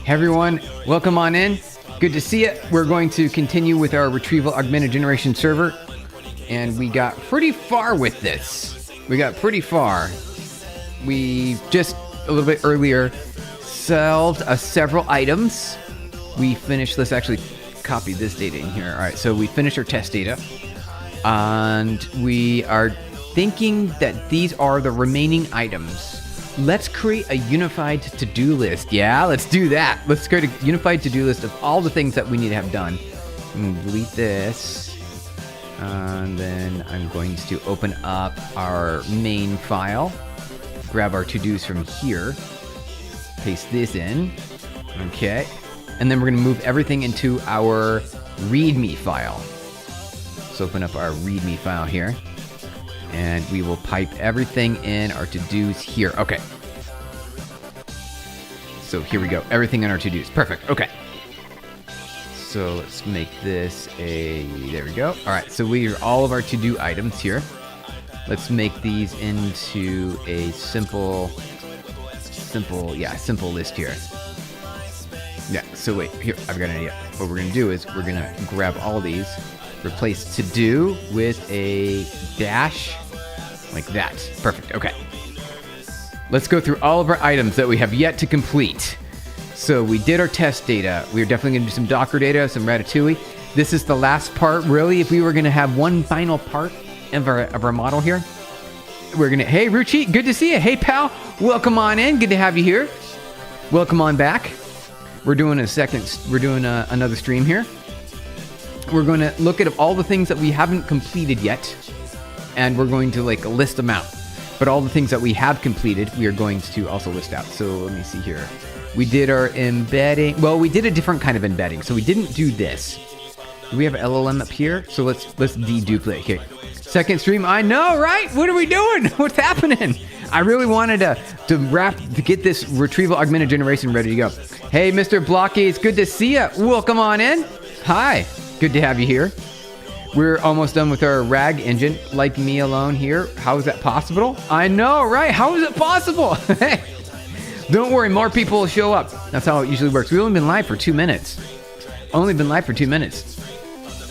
Hey everyone, welcome on in. Good to see you. We're going to continue with our Retrieval Augmented Generation server. And we got pretty far with this. We just a little bit earlier solved several items. We finished, let's actually copy this data in here. All right, so we finished our test data. And we are thinking that these are the remaining items. Let's create a unified to-do list. Yeah, let's do that. Let's create a unified to-do list of all the things that we need to have done. Delete this. And then I'm going to open up our main file. Grab our to-dos from here. Paste this in. Okay. And then we're going to move everything into our README file. Let's open up our README file here. And we will pipe everything in our to-dos here. Okay. So here we go. Everything in our to-dos. Perfect. Okay. So let's make this there we go. All right. So we are all of our to-do items here. Let's make these into a simple list here. Yeah. So wait, here, I've got an idea. What we're going to do is we're going to grab all these, replace to-do with a dash like that. Perfect. Okay. Let's go through all of our items that we have yet to complete. So we did our test data. We're definitely going to do some Docker data, some Ratatouille. This is the last part, really. If we were going to have one final part of our model here, we're going to, hey, Ruchi, good to see you. Hey, pal, welcome on in. Good to have you here. Welcome on back. We're doing another stream here. We're going to look at all the things that we haven't completed yet, and we're going to list them out. But all the things that we have completed, we are going to also list out. So let me see here. We did our embedding. Well, we did a different kind of embedding. So we didn't do this. Do we have LLM up here? So let's deduplicate here. Second stream. I know, right? What are we doing? What's happening? I really wanted to get this Retrieval Augmented Generation ready to go. Hey, Mr. Blocky, it's good to see you. Welcome on in. Hi. Good to have you here. We're almost done with our RAG engine. Like me alone here. How is that possible? I know, right? How is it possible? Don't worry, more people will show up. That's how it usually works. We've only been live for 2 minutes.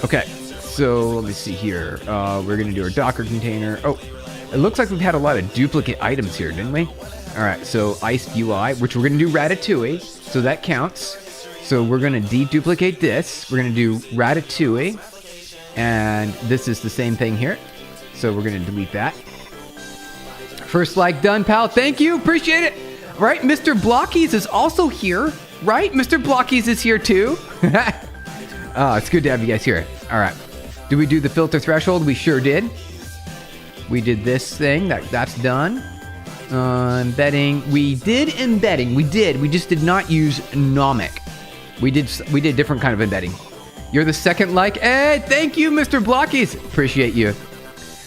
Okay, so let me see here. We're going to do our Docker container. Oh, it looks like we've had a lot of duplicate items here, didn't we? All right, so ICE UI, which we're going to do Ratatouille. So that counts. So we're going to deduplicate this. We're going to do Ratatouille. And this is the same thing here. So we're going to delete that. First like done, pal. Thank you. Appreciate it. Right? Mr. Blockies is also here. Right? Mr. Blockies is here too. Oh, it's good to have you guys here. All right. Did we do the filter threshold? We sure did. We did this thing. That's done. Embedding. We did embedding. We just did not use nomic. We did different kind of embedding. You're the second like. Hey, thank you, Mr. Blockies. Appreciate you.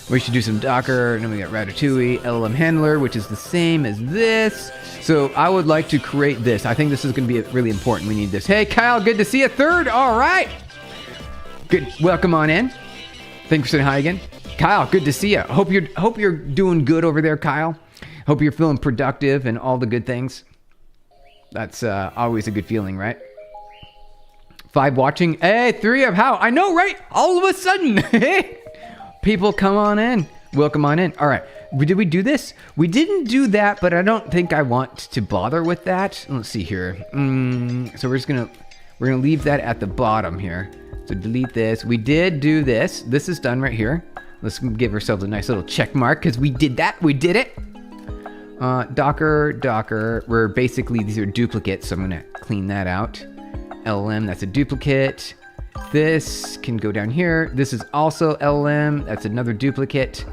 We should do some Docker. And then we got Ratatouille, LLM handler, which is the same as this. So I would like to create this. I think this is going to be really important. We need this. Hey, Kyle, good to see you. Third. All right. Good. Welcome on in. Thanks for saying hi again. Kyle, good to see you. Hope you're doing good over there, Kyle. Hope you're feeling productive and all the good things. That's always a good feeling, right? 5 watching. Hey, 3 of how? I know, right? All of a sudden. People come on in. Welcome on in. All right. Did we do this? We didn't do that, but I don't think I want to bother with that. Let's see here. So we're gonna leave that at the bottom here. So delete this. We did do this. This is done right here. Let's give ourselves a nice little check mark because we did that. We did it. Docker. We're basically, these are duplicates, so I'm gonna clean that out. LLM, that's a duplicate. This can go down here. This is also LLM. That's another duplicate.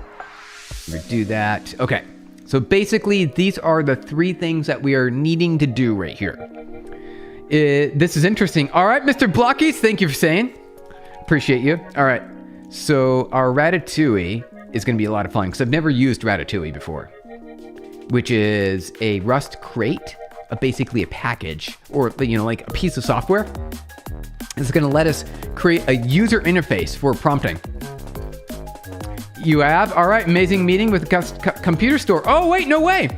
We do that. Okay. So basically, these are the 3 things that we are needing to do right here. This is interesting. All right, Mr. Blockies, thank you for saying. Appreciate you. All right. So our Ratatouille is going to be a lot of fun because I've never used Ratatouille before, which is a Rust crate, basically a package or, like a piece of software. It's going to let us create a user interface for prompting. You have? All right. Amazing meeting with the computer store. Oh, wait, no way.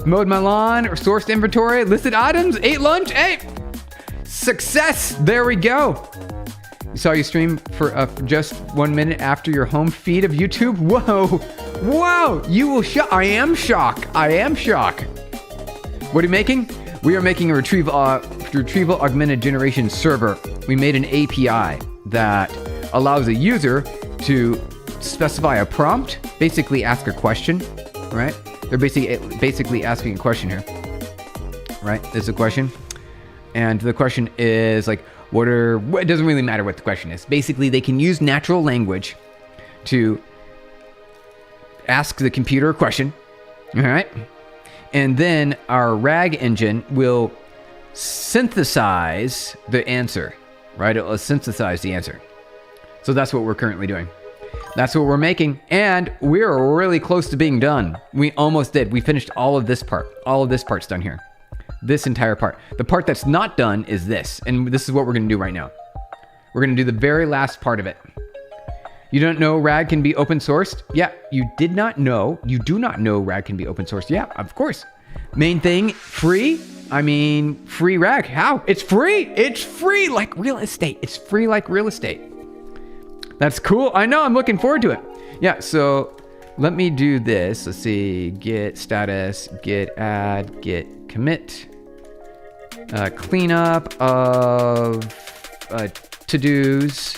Mowed my lawn or sourced inventory, listed items, ate lunch. Hey, success. There we go. You saw you stream for just 1 minute after your home feed of YouTube. Whoa, you will shock. I am shocked. What are you making? We are making a retrieval augmented generation server. We made an API that allows a user to specify a prompt, basically ask a question, right? They're basically asking a question here, right? There's a question, and the question is like, it doesn't really matter what the question is. Basically, they can use natural language to ask the computer a question, all right? And then our RAG engine will synthesize the answer, right? It will synthesize the answer. So that's what we're currently doing. That's what we're making, and we're really close to being done. We almost did. We finished all of this part. All of this part's done here. This entire part. The part that's not done is this, and this is what we're going to do right now. We're going to do the very last part of it. You don't know RAG can be open sourced? Yeah, you do not know RAG can be open sourced. Yeah, of course. Main thing, free. I mean, free RAG. How? It's free. It's free like real estate. It's free like real estate. That's cool. I know. I'm looking forward to it. Yeah, so let me do this. Let's see. Git status, git add, git commit. Cleanup of to-dos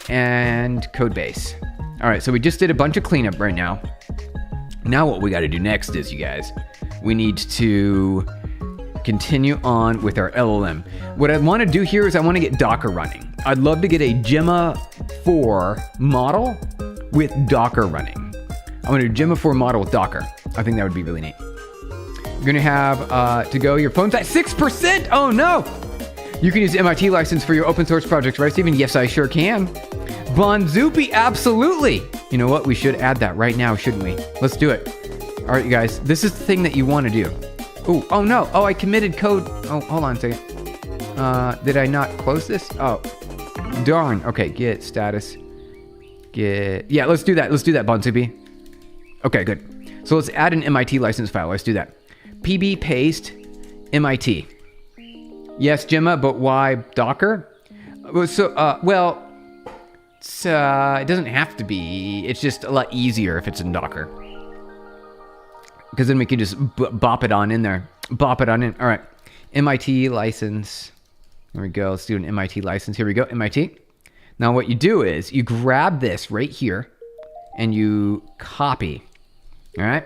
and code base. All right, so we just did a bunch of cleanup right now. Now what we got to do next is, you guys, we need to continue on with our LLM. What I want to do here is I want to get Docker running. I'd love to get a Gemma 4 model with Docker running. I want to do Gemma 4 model with Docker. I think that would be really neat. You're going to have to go, your phone's at 6%. Oh no. You can use the MIT license for your open source projects, right, Steven? Yes, I sure can. Bonzupi, absolutely. You know what? We should add that right now, shouldn't we? Let's do it. All right, you guys, this is the thing that you want to do. Oh no. Oh, I committed code. Oh, hold on a second. Did I not close this? Oh, darn. Okay, git status. Git. Yeah, let's do that. Let's do that, Bonzupi. Okay, good. So let's add an MIT license file. Let's do that. PB paste MIT. Yes, Gemma, but why Docker? So, it doesn't have to be. It's just a lot easier if it's in Docker. Because then we can just bop it on in there. Bop it on in. All right. MIT license. There we go. Let's do an MIT license. Here we go. MIT. Now what you do is you grab this right here and you copy. All right.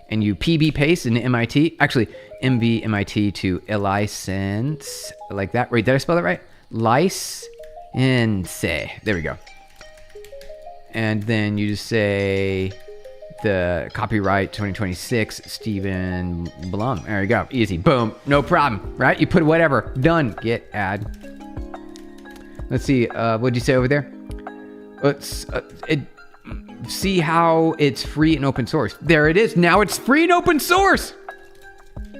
And you PB paste in MIT. Actually, MV MIT to a license. Like that. Wait, did I spell that right? License. There we go. And then you just say the copyright 2026 Stephen Blum. There you go. Easy. Boom. No problem. Right? You put whatever. Done. Git add. Let's see. What'd you say over there? Let's see how it's free and open source. There it is. Now it's free and open source.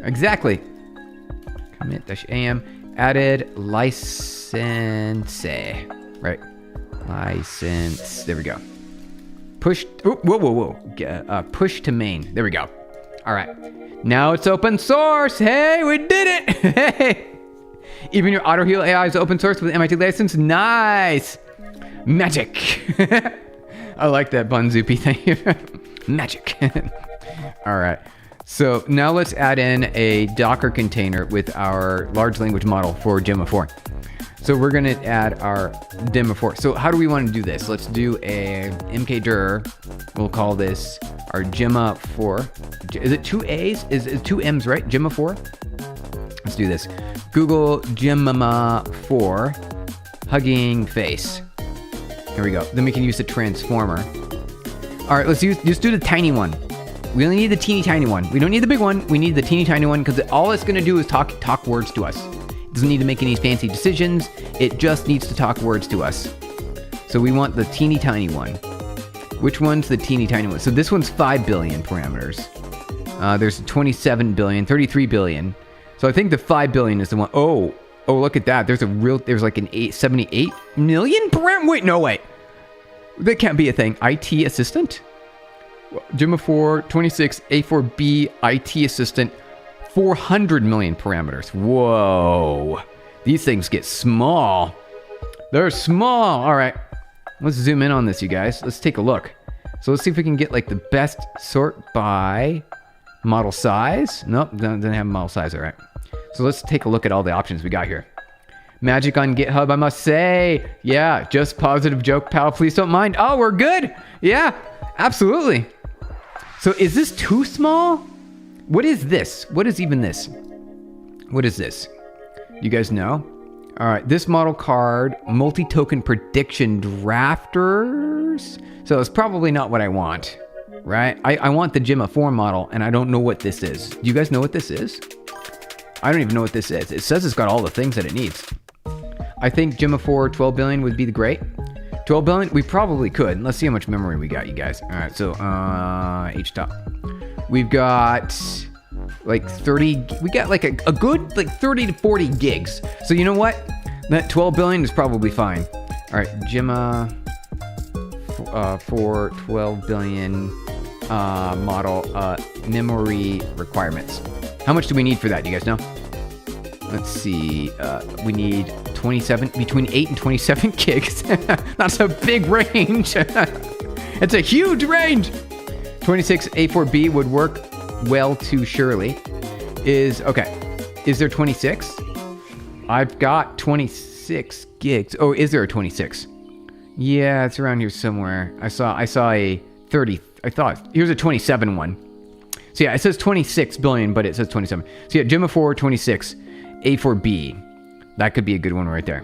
Exactly. Commit-am added license. Right. License. There we go. Push. Whoa. Push to main. There we go. All right. Now it's open source. Hey, we did it. Hey. Even your auto heal AI is open source with MIT license. Nice. Magic. I like that, Bonzupi. Thank you. Magic. All right. So now let's add in a Docker container with our large language model for Gemma 4. So we're going to add our Gemma 4. So how do we want to do this? Let's do a mkdir. We'll call this our Gemma 4. Is it 2 A's? Is it 2 M's, right? Gemma 4? Let's do this. Google Gemma 4 hugging face. Here we go. Then we can use the transformer. All right, let's just do the tiny one. We only need the teeny tiny one. We don't need the big one. We need the teeny tiny one because all it's going to do is talk words to us. It doesn't need to make any fancy decisions. It just needs to talk words to us. So we want the teeny tiny one. Which one's the teeny tiny one? So this one's 5 billion parameters. There's 27 billion, 33 billion. So I think the 5 billion is the one. Oh, look at that. There's like an 78 million parameter. Wait, no, wait. That can't be a thing. IT assistant? Gemma 4, 26, A4B, IT assistant, 400 million parameters. Whoa. These things get small. They're small. All right. Let's zoom in on this, you guys. Let's take a look. So let's see if we can get like the best sort by model size. Nope, doesn't have model size. All right. So let's take a look at all the options we got here. Magic on GitHub, I must say. Yeah, just positive joke, pal. Please don't mind. Oh, we're good. Yeah, absolutely. So is this too small? What is this? What is even this? What is this? You guys know? All right, this model card, multi-token prediction drafters. So it's probably not what I want, right? I want the Gemma 4 model, and I don't know what this is. Do you guys know what this is? I don't even know what this is. It says it's got all the things that it needs. I think Gemma 4 12 billion would be the great. 12 billion, we probably could. Let's see how much memory we got, you guys. All right, so H-top. We've got like 30, we got like a good like 30 to 40 gigs. So you know what? That 12 billion is probably fine. All right, Gemma for 12 billion model memory requirements. How much do we need for that? Do you guys know? Let's see. We need 27, between 8 and 27 gigs. That's a big range. It's a huge range. 26 A4B would work well too, surely. Okay. Is there 26? I've got 26 gigs. Oh, is there a 26? Yeah, it's around here somewhere. I saw a 30. I thought here's a 27 one. So yeah, it says 26 billion, but it says 27. So yeah, Gemma 4 26 A4B. That could be a good one right there.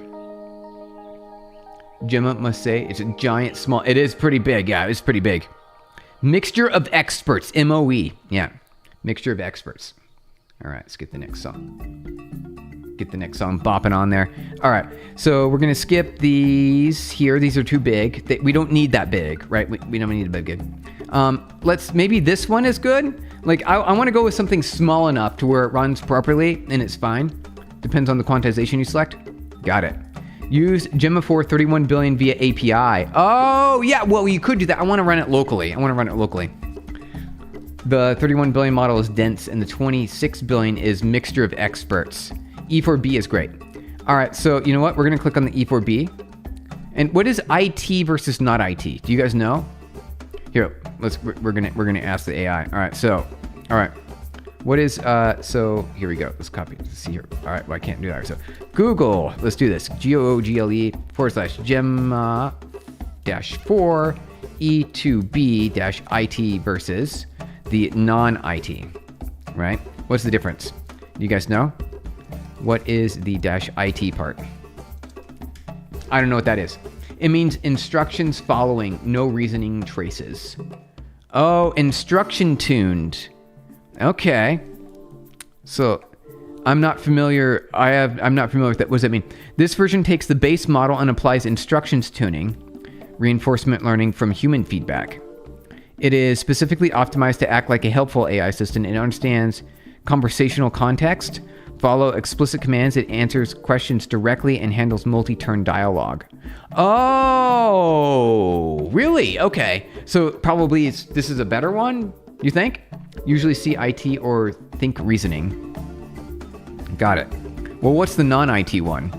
Gemma must say it's a giant small. It is pretty big. Yeah, it's pretty big. Mixture of experts. MOE. Yeah, mixture of experts. All right, let's get the next song. Get the next song bopping on there. All right, so we're gonna skip these here. These are too big. We don't need that big, right? We don't need a big. Maybe this one is good. Like I want to go with something small enough to where it runs properly and it's fine. Depends on the quantization you select. Got it. Use Gemma 4 31 billion via API. Oh yeah, well you could do that. I want to run it locally. The 31 billion model is dense and the 26 billion is mixture of experts. E4B is great. All right, so you know what? We're gonna click on the E4B. And what is IT versus not IT? Do you guys know? Here, we're gonna ask the AI. All right. What is so here we go. Let's copy. Let's see here. All right, well I can't do that. So Google, let's do this. Google/Gemma -4 E2B-IT versus the non-IT. Right? What's the difference? Do you guys know? What is the -IT part? I don't know what that is. It means instructions following, no reasoning traces. Oh, instruction tuned. Okay. So I'm not familiar. I'm not familiar with that. What does that mean? This version takes the base model and applies instructions tuning, reinforcement learning from human feedback. It is specifically optimized to act like a helpful AI assistant. It understands conversational context, follow explicit commands, it answers questions directly, and handles multi-turn dialogue. Oh, really? Okay. So probably this is a better one, you think? Usually see IT or think reasoning. Got it. Well, what's the non-IT one?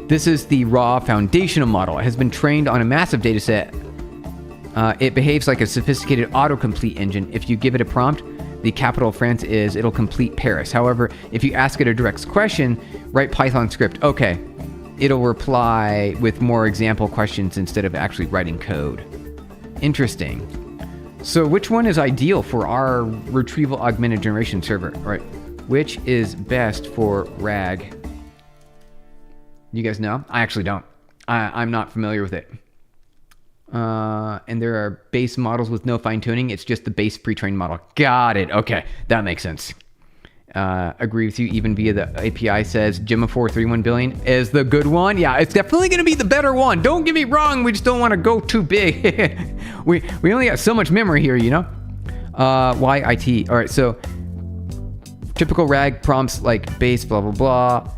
This is the raw foundational model. It has been trained on a massive data set. It behaves like a sophisticated autocomplete engine. If you give it a prompt, the capital of France is, it'll complete Paris. However, if you ask it a direct question, write Python script. Okay, it'll reply with more example questions instead of actually writing code. Interesting. So which one is ideal for our Retrieval Augmented Generation server? All right, which is best for RAG? You guys know? I actually don't. I'm not familiar with it. And there are base models with no fine-tuning. It's just the base pre-trained model. Got it. Okay, that makes sense. Agree with you. Even via the API says Gemma 4 31 billion is the good one. Yeah, it's definitely going to be the better one. Don't get me wrong. We just don't want to go too big. we only got so much memory here, you know? Why IT? All right, so typical RAG prompts like base blah, blah, blah.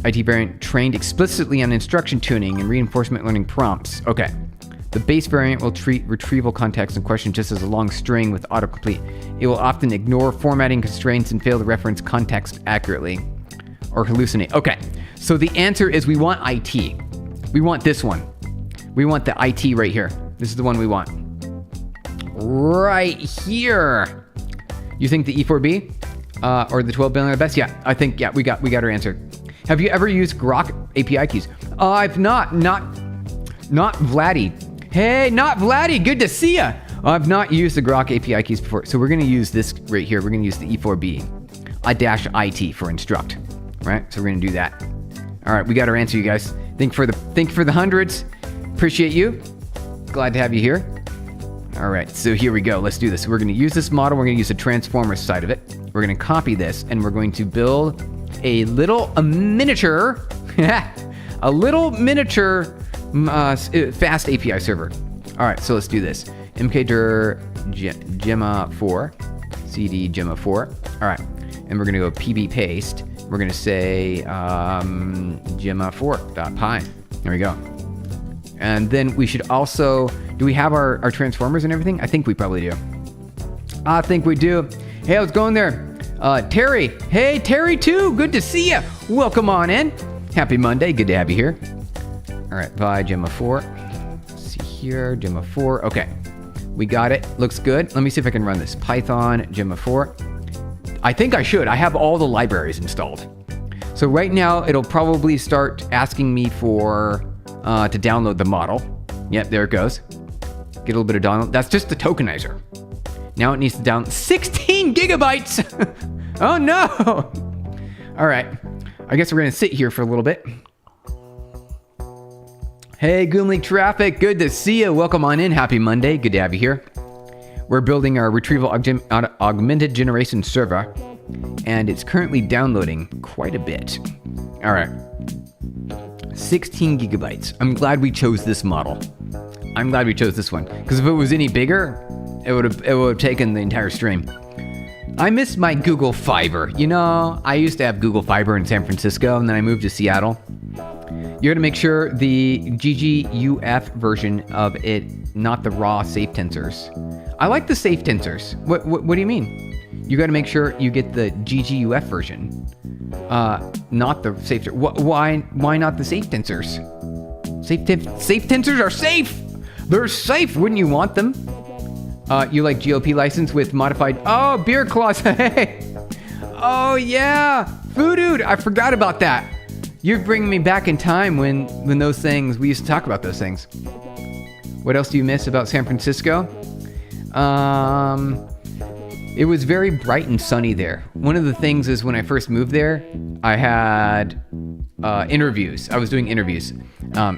IT variant trained explicitly on instruction tuning and reinforcement learning prompts. Okay. The base variant will treat retrieval context and question just as a long string with autocomplete. It will often ignore formatting constraints and fail to reference context accurately or hallucinate. Okay, So the answer is we want IT. We want this one. We want the IT right here. This is the one we want. Right here. You think the E4B or the 12 billion are the best? Yeah, I think, yeah, we got our answer. Have you ever used Grok API keys? I've not Vladdy. Hey, not Vladdy, good to see ya. I've not used the Grok API keys before. So we're gonna use this right here. We're gonna use the E4B, -IT for instruct, right? So we're gonna do that. All right, we got our answer, you guys. Think for the hundreds. Appreciate you. Glad to have you here. All right, so here we go. Let's do this. We're going to use this model. We're going to use the transformer side of it. We're going to copy this, and we're going to build a miniature fast API server. All right, so let's do this. mkdir gemma 4, cd gemma 4. All right, and we're going to go pb paste. We're going to say gemma4.py. There we go. And then we should also, do we have our transformers and everything? I think we probably do. I think we do. Hey, how's it going there? Terry. Hey, Terry too. Good to see you. Welcome on in. Happy Monday. Good to have you here. All right, by Gemma 4. Let's see here, Gemma 4. Okay, we got it. Looks good. Let me see if I can run this. Python Gemma 4. I think I should. I have all the libraries installed. So right now, it'll probably start asking me for to download the model. Yep, there it goes. Get a little bit of download. That's just the tokenizer. Now it needs to download 16 gigabytes. Oh no. All right. I guess we're going to sit here for a little bit. Hey, Goomley Traffic. Good to see you. Welcome on in. Happy Monday. Good to have you here. We're building our Retrieval Augmented Generation server, and it's currently downloading quite a bit. All right. 16 gigabytes. I'm glad we chose this model. I'm glad we chose this one, because if it was any bigger, it would have taken the entire stream. I miss my Google Fiber. You know, I used to have Google Fiber in San Francisco, and then I moved to Seattle. You're gonna make sure the GGUF version of it, not the raw safe tensors. I like the safe tensors. What do you mean? You got to make sure you get the GGUF version, not the safe. Why not the safe tensors? Safe tensors are safe. They're safe. Wouldn't you want them? You like GOP license with modified? Oh, beer clause. Hey. Oh yeah, Foodoo. I forgot about that. You're bringing me back in time when those things, we used to talk about those things. What else do you miss about San Francisco? It was very bright and sunny there. One of the things is when I first moved there, I had interviews. I was doing interviews.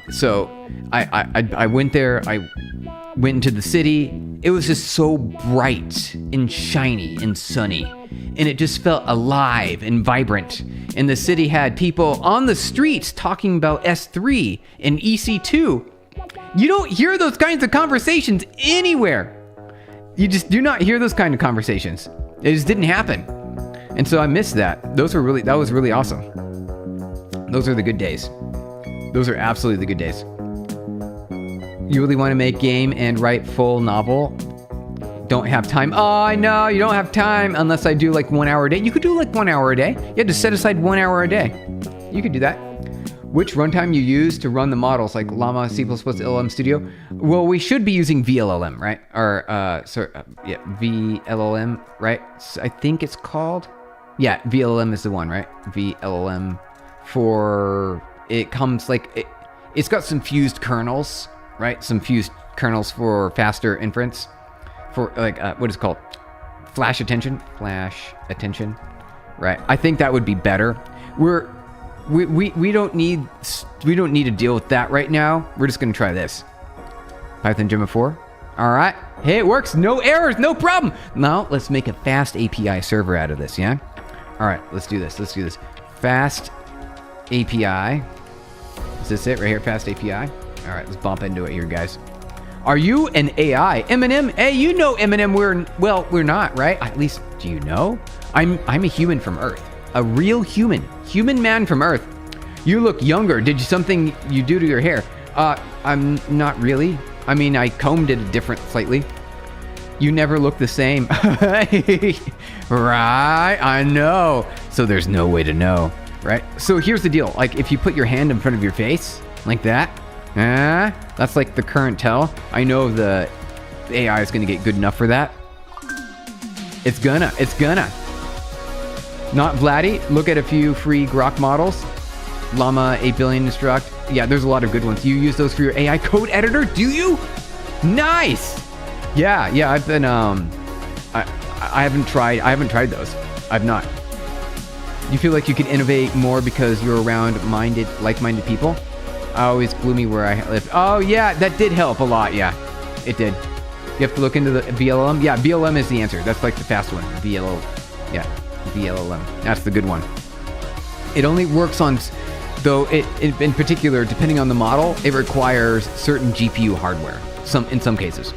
So I went there, I went into the city. It was just so bright and shiny and sunny. And it just felt alive and vibrant. And the city had people on the streets talking about S3 and EC2. You don't hear those kinds of conversations anywhere. You just do not hear those kind of conversations. It just didn't happen. And so I missed that. That was really awesome. Those are the good days. Those are absolutely the good days. You really want to make game and write full novel? Don't have time. Oh, I know, you don't have time unless I do like 1 hour a day. You could do like 1 hour a day. You have to set aside 1 hour a day. You could do that. Which runtime you use to run the models, like Llama, C++, LLM Studio? Well, we should be using VLLM, right? Or, VLLM, right? I think it's called. Yeah, VLLM is the one, right? VLLM for, it comes like, it's got some fused kernels, right? Some fused kernels for faster inference. For like, what is it called? Flash attention, right? I think that would be better. We don't need to deal with that right now. We're just gonna try this. Python Gemma 4. All right. Hey, it works. No errors. No problem. Now let's make a fast API server out of this. Yeah. All right. Let's do this. Fast API. Is this it right here? Fast API. All right. Let's bump into it here, guys. Are you an AI? Eminem? Hey, you know Eminem. We're not, right? At least, do you know? I'm a human from Earth. A real human man from Earth. You look younger. Did you something you do to your hair? I'm not really. I mean, I combed it different slightly. You never look the same. Right, I know. So there's no way to know. right? So here's the deal. Like if you put your hand in front of your face like that, that's like the current tell. I know the AI is going to get good enough for that. It's gonna. Not Vladdy. Look at a few free Grok models. Llama 8 billion instruct. Yeah, there's a lot of good ones. You use those for your AI code editor, do you? Nice. Yeah. I've been I haven't tried those. I've not. You feel like you could innovate more because you're around like-minded people? Always gloomy where I live. Oh yeah, that did help a lot. Yeah, it did. You have to look into the VLLM. Yeah, VLM is the answer. That's like the fast one. VLLM. That's the good one. It only works on, though. It in particular, depending on the model, it requires certain GPU hardware. In some cases.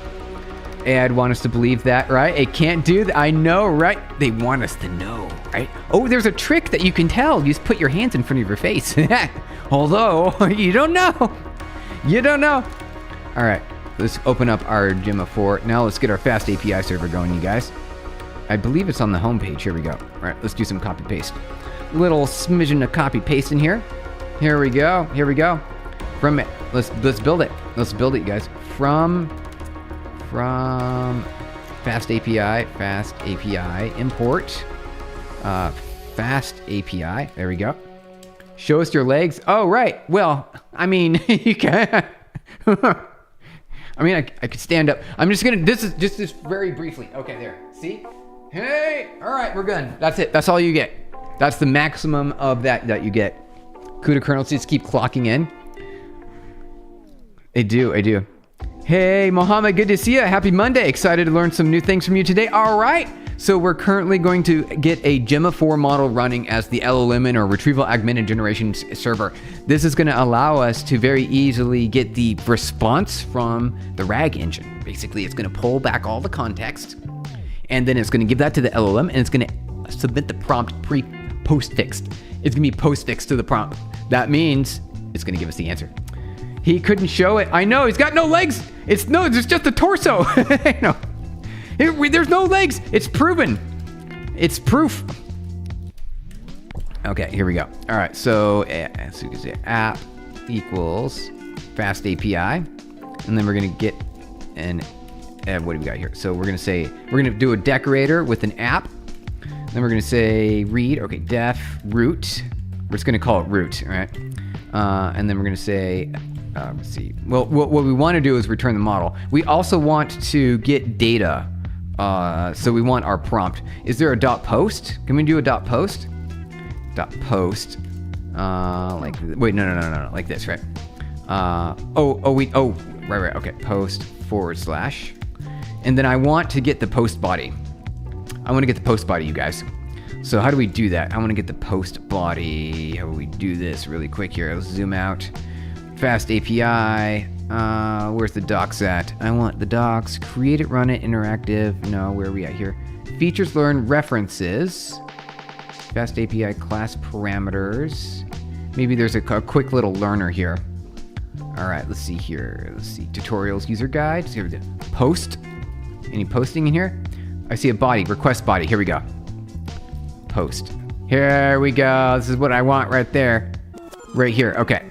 AI'd want us to believe that, right? It can't do that. I know, right? They want us to know, right? Oh, there's a trick that you can tell. You just put your hands in front of your face. Although, you don't know. All right, let's open up our Gemma 4. Now let's get our fast API server going, you guys. I believe it's on the home page. Here we go. All right, let's do some copy paste. Little smidgen of copy paste in here. Here we go. From it. Let's build it. Let's build it, you guys. From fast API import fast API. There we go. Show us your legs. Oh, right. Well, I mean, you can. I could stand up. I'm just gonna. This is just very briefly. Okay, there. See? Hey. All right, we're good. That's it. That's all you get. That's the maximum of that you get. CUDA kernels just keep clocking in. I do. Hey, Mohammed, good to see you. Happy Monday. Excited to learn some new things from you today. All right. So we're currently going to get a Gemma 4 model running as the LLM or Retrieval Augmented Generation server. This is going to allow us to very easily get the response from the RAG engine. Basically, it's going to pull back all the context, and then it's going to give that to the LLM, and it's going to submit the prompt post-fixed. It's going to be post-fixed to the prompt. That means it's going to give us the answer. He couldn't show it. I know, he's got no legs. It's just a torso. No. There's no legs. It's proven. It's proof. Okay, here we go. All right, so you can say app equals fast API, and then we're gonna get what do we got here? So we're gonna do a decorator with an app. Then we're gonna say read. Okay, def root. We're just gonna call it root. All right, and then we're gonna say. Let's see. Well, what we want to do is return the model. We also want to get data. So we want our prompt. Is there a .post? Can we do a .post? .post. Wait, no. Like this, right? Right. Okay. Post / and then I want to get the post body. I want to get the post body, you guys. So how do we do that? I want to get the post body. How do we do this really quick here? Let's zoom out. Fast API. Where's the docs at? I want the docs. Create it, run it, interactive. No, where are we at here? Features, learn, references. Fast API class parameters. Maybe there's a quick little learner here. All right, let's see here. Let's see. Tutorials, user guide. Here we go. Post. Any posting in here? I see a body. Request body. Here we go. Post. Here we go. This is what I want right there. Right here. Okay.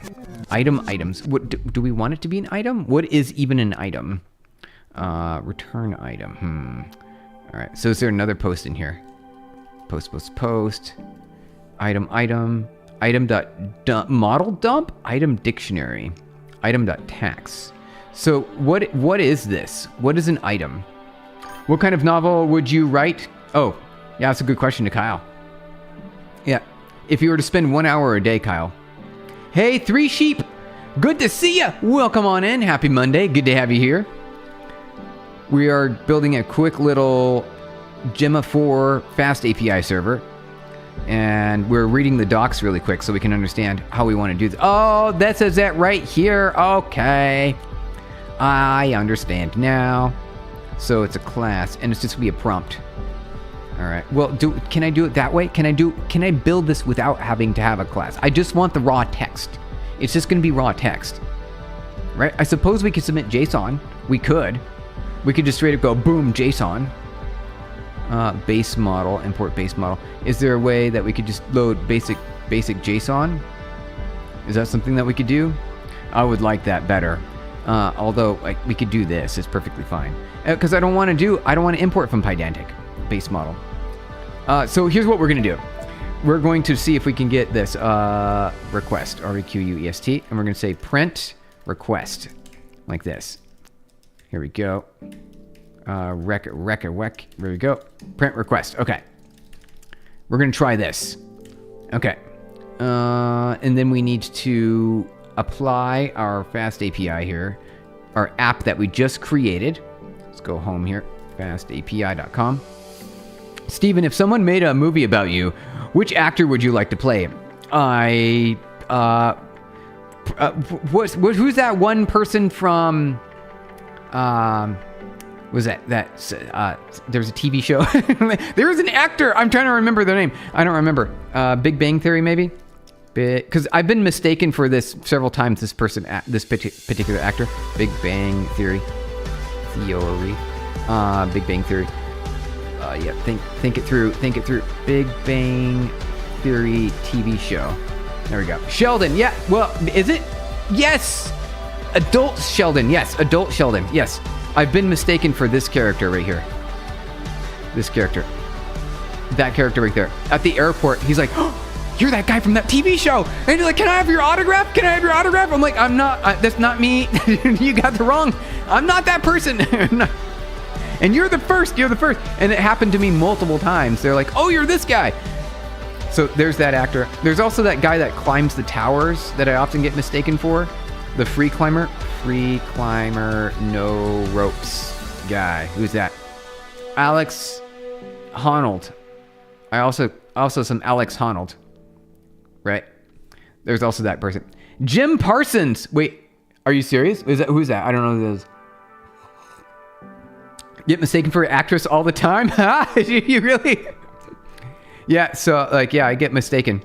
Items. What do we want it to be an item? What is even an item? Return item. All right. So is there another post in here? Post. Item. Model dump. Item dictionary. Item.tax. So what is this? What is an item? What kind of novel would you write? Oh, yeah, that's a good question to Kyle. Yeah. If you were to spend 1 hour a day, Kyle. Hey, 3 Sheep. Good to see ya. Welcome on in. Happy Monday. Good to have you here. We are building a quick little Gemma 4 fast API server. And we're reading the docs really quick so we can understand how we want to do this. Oh, that says that right here. Okay. I understand now. So it's a class, and it's just going to be a prompt. All right. Well, can I do it that way? Can I build this without having to have a class? I just want the raw text. It's just going to be raw text, right? I suppose we could submit JSON. We could just straight up go boom JSON. Base model, import base model. Is there a way that we could just load basic JSON? Is that something that we could do? I would like that better. Although we could do this, it's perfectly fine. Because I don't want to import from Pydantic base model. So here's what we're gonna do. We're going to see if we can get this request, request, and we're gonna say print request, like this. Here we go. There we go. Print request. Okay. We're gonna try this. Okay. And then we need to apply our fast API here, our app that we just created. Let's go home here, fastapi.com. Steven, if someone made a movie about you, which actor would you like to play? Who's that one person from, was that there's a TV show. There was an actor. I'm trying to remember their name. I don't remember. Big Bang Theory, maybe? Because I've been mistaken for this several times. This particular actor. Big Bang Theory. Theory. Big Bang Theory. Yeah. Think it through. Think it through. Big Bang Theory TV show. There we go. Sheldon. Yeah. Well, is it? Yes. Adult Sheldon. Yes. Adult Sheldon. Yes. I've been mistaken for this character right here. This character. That character right there. At the airport, he's like, oh, you're that guy from that TV show. And he's like, can I have your autograph? Can I have your autograph? I'm like, I'm not, that's not me. You got the wrong. I'm not that person. And you're the first. And it happened to me multiple times. They're like, oh, you're this guy. So there's that actor. There's also that guy that climbs the towers that I often get mistaken for. The free climber, no ropes guy. Who's that? Alex Honnold. I also some Alex Honnold. Right? There's also that person. Jim Parsons. Wait, are you serious? Who's that? I don't know who that is. Get mistaken for an actress all the time? You really? Yeah, so I get mistaken.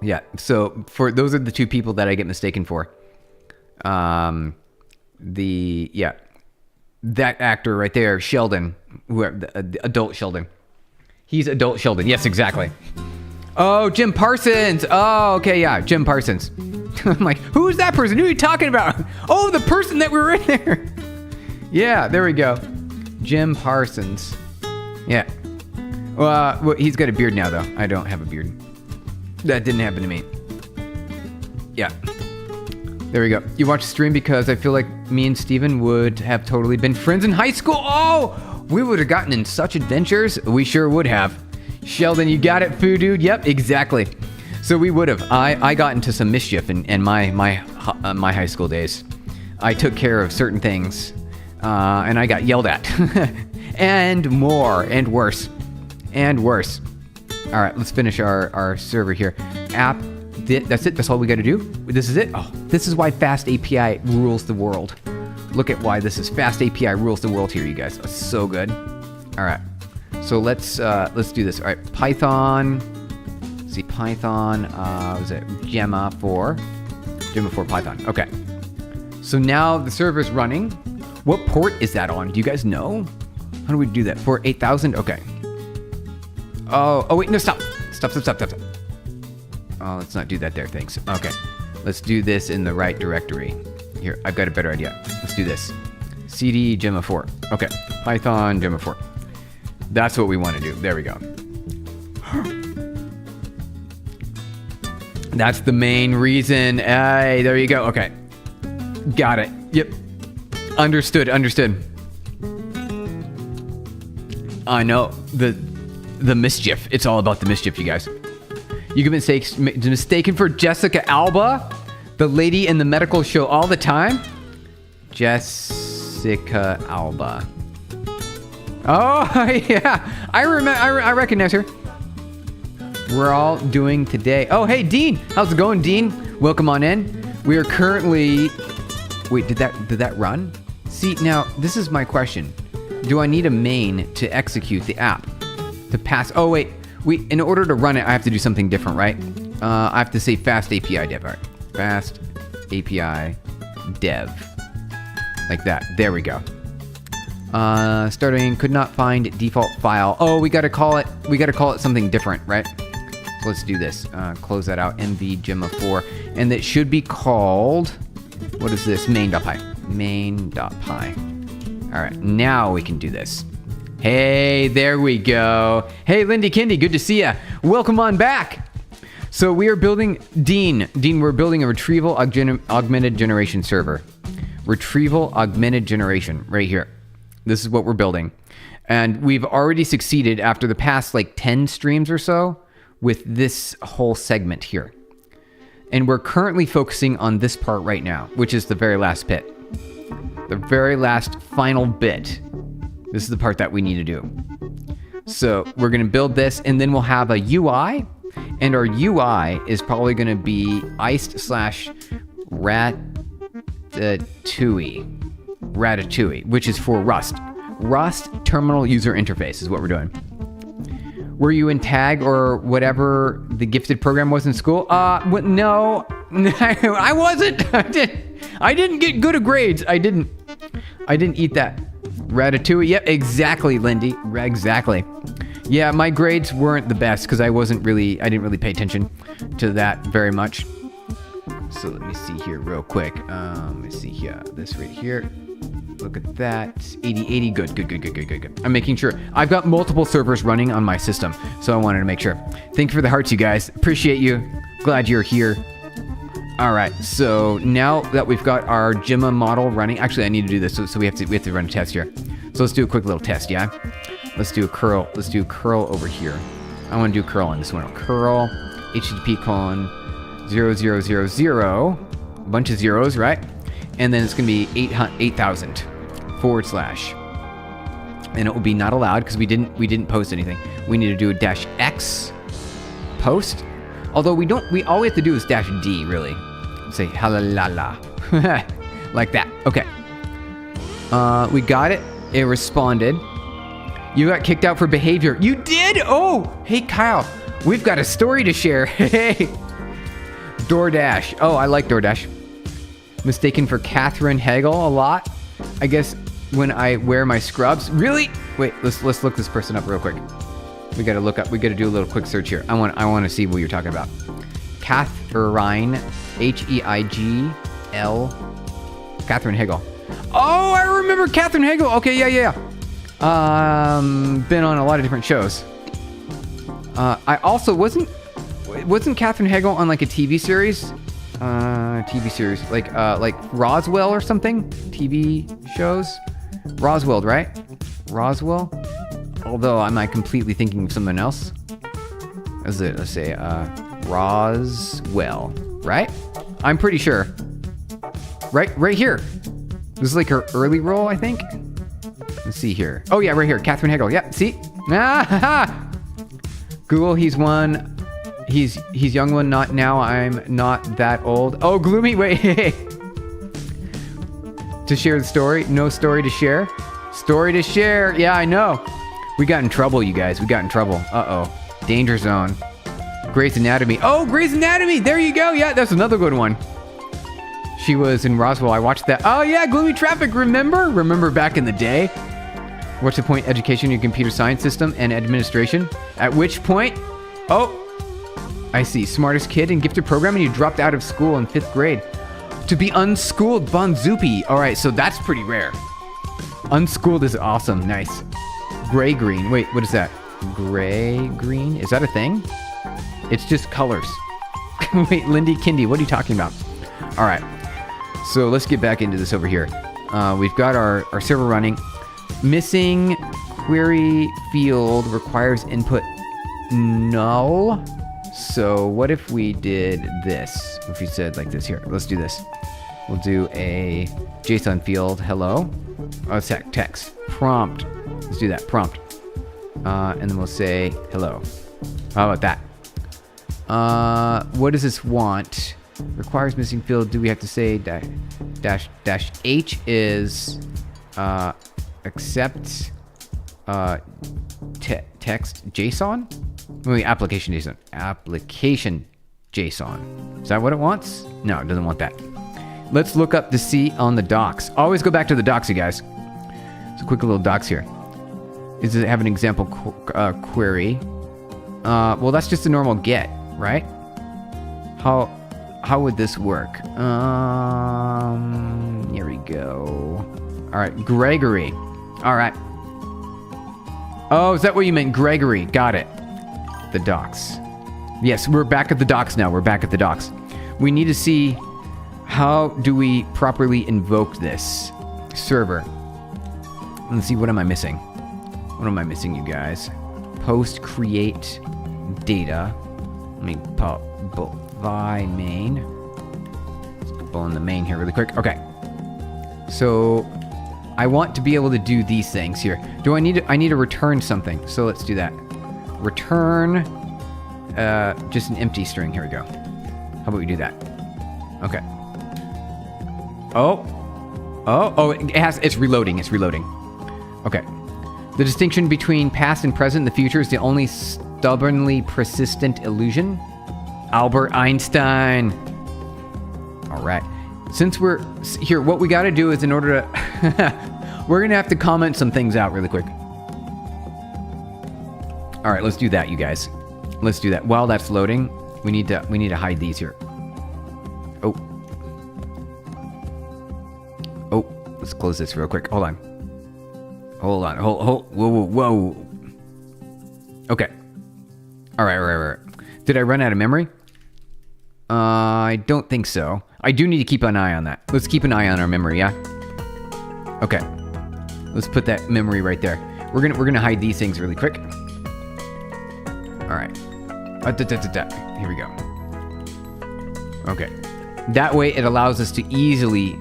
Yeah, so those are the two people that I get mistaken for. That actor right there, Sheldon, the adult Sheldon. He's adult Sheldon. Yes, exactly. Oh, Jim Parsons. Oh, okay, yeah, Jim Parsons. I'm like, who's that person? Who are you talking about? Oh, the person that we were in there. Yeah, there we go. Jim Parsons. Yeah. Well, he's got a beard now, though. I don't have a beard. That didn't happen to me. Yeah. There we go. You watch the stream because I feel like me and Steven would have totally been friends in high school. Oh, we would have gotten in such adventures. We sure would have. Sheldon, you got it, Foo Dude. Yep, exactly. So we would have. I got into some mischief in my high school days. I took care of certain things, and I got yelled at, and more, and worse, and worse. All right, let's finish our server here. App. That's it. That's all we got to do. This is it. Oh, this is why Fast API rules the world. Look at why this is Fast API rules the world here, you guys. It's so good. All right. So let's do this. All right. Python. Let's see, Python. Was it Gemma 4 Python? Okay. So now the server's running. What port is that on? Do you guys know? How do we do that? Port 8000. Okay. Oh wait. No, stop. Oh, let's not do that there, thanks. Okay, let's do this in the right directory. Here, I've got a better idea. Let's do this. CD Gemma 4. Okay, Python Gemma 4. That's what we want to do. There we go. That's the main reason. Hey, there you go. Okay, got it. Yep, understood. I know the mischief. It's all about the mischief, you guys. You can be mistaken for Jessica Alba, the lady in the medical show all the time. Jessica Alba. Oh, yeah. I remember. I recognize her. We're all doing today. Oh, hey, Dean. How's it going, Dean? Welcome on in. We are currently... Wait, did that run? See, now, this is my question. Do I need a main to execute the app? To pass... Oh, wait. In order to run it, I have to do something different, right? I have to say fast API dev. All right. Fast API dev. Like that. There we go. Starting, could not find default file. Oh, we gotta call it something different, right? So let's do this. Close that out, mv-gemma4. And it should be called, what is this? Main.py. Main.py. All right, now we can do this. Hey, there we go. Hey, Lindy Kindy, good to see ya. Welcome on back. So we are building, Dean, we're building a Retrieval Augmented Generation server. Retrieval Augmented Generation, right here. This is what we're building. And we've already succeeded after the past like 10 streams or so with this whole segment here. And we're currently focusing on this part right now, which is the very last bit. The very last final bit. This is the part that we need to do. So we're going to build this, and then we'll have a UI. And our UI is probably going to be Ratatouille, which is for Rust. Rust Terminal User Interface is what we're doing. Were you in TAG or whatever the gifted program was in school? No, I wasn't. I didn't get good grades. I didn't eat that. Ratatouille. Yep, exactly, Lindy. Exactly. Yeah, my grades weren't the best because I didn't really pay attention to that very much. So let me see here real quick. Let me see here. This right here. Look at that. 80. Good. I'm making sure. I've got multiple servers running on my system, so I wanted to make sure. Thank you for the hearts, you guys. Appreciate you. Glad you're here. All right. So now that we've got our Gemma model running, actually, I need to do this. So we have to run a test here. So let's do a quick little test. Yeah. Let's do a curl. Let's do curl over here. I want to do curl on this one. Curl http://0,0,0,0, a bunch of zeros, right? And then it's going to be 8,000 / and it will be not allowed because we didn't post anything. We need to do a -x post. Although all we have to do is -d really. Say halalala. Like that. Okay. We got it. It responded. You got kicked out for behavior. You did? Oh, hey Kyle. We've got a story to share. Hey. DoorDash. Oh, I like DoorDash. Mistaken for Katherine Hagel a lot. I guess when I wear my scrubs. Really? Wait, let's look this person up real quick. We gotta do a little quick search here. I want to see what you're talking about. Katherine, Heigl. Katherine Hagel. Oh, I remember Katherine Hagel. Okay, yeah. Been on a lot of different shows. I also wasn't Katherine Hagel on like a TV series? Like Roswell or something? TV shows? Roswell, right? Roswell? Although I might completely thinking of something else. Is it? Let's say Roswell, right? I'm pretty sure. Right here. This is like her early role, I think. Let's see here. Oh yeah, right here. Katherine Hagel. Yeah, see? Google, he's one. He's young one, not now. I'm not that old. Oh, Gloomy, wait. To share the story. No story to share. Story to share. Yeah, I know. We got in trouble, you guys. We got in trouble. Uh-oh. Danger zone. Grey's Anatomy. Oh, Grey's Anatomy. There you go. Yeah, that's another good one. She was in Roswell. I watched that. Oh, yeah, Gloomy Traffic. Remember back in the day? What's the point? Education in computer science system and administration. At which point? Oh, I see. Smartest kid in gifted program, and you dropped out of school in 5th grade. To be unschooled, Bonzupi. All right, so that's pretty rare. Unschooled is awesome. Nice. Gray green. Wait, what is that? Gray green? Is that a thing? It's just colors. Wait, Lindy Kindy, what are you talking about? All right. So let's get back into this over here. We've got our server running. Missing query field requires input null. So what if we did this? If we said like this here, let's do this. We'll do a JSON field, hello. Oh, text, prompt. Let's do that, prompt. And then we'll say hello. How about that? What does this want? Requires missing field. Do we have to say dash H is accept text JSON? Wait, application JSON. Application JSON. Is that what it wants? No, it doesn't want that. Let's look up to see on the docs. Always go back to the docs, you guys. So quick little docs here. Does it have an example query? Well, that's just a normal get, right? How would this work? Here we go. All right, Gregory. All right. Oh, is that what you meant, Gregory? Got it. The docs. Yes, we're back at the docs now. We're back at the docs. We need to see how do we properly invoke this server. Let's see, what am I missing? What am I missing, you guys? Post create data. Let me pop by main. Let's pull in the main here really quick. Okay. So I want to be able to do these things here. I need to return something. So let's do that. Return just an empty string. Here we go. How about we do that? Okay. It's reloading. It's reloading. Okay. The distinction between past and present in the future is the only stubbornly persistent illusion. Albert Einstein. All right. Since we're here, what we got to do is, in order to, we're going to have to comment some things out really quick. All right, let's do that, you guys. Let's do that. While that's loading, we need to hide these here. Oh, let's close this real quick. Hold on. Whoa. Okay. All right. Did I run out of memory? I don't think so. I do need to keep an eye on that. Let's keep an eye on our memory, yeah? Okay. Let's put that memory right there. We're gonna hide these things really quick. All right. Here we go. Okay. That way it allows us to easily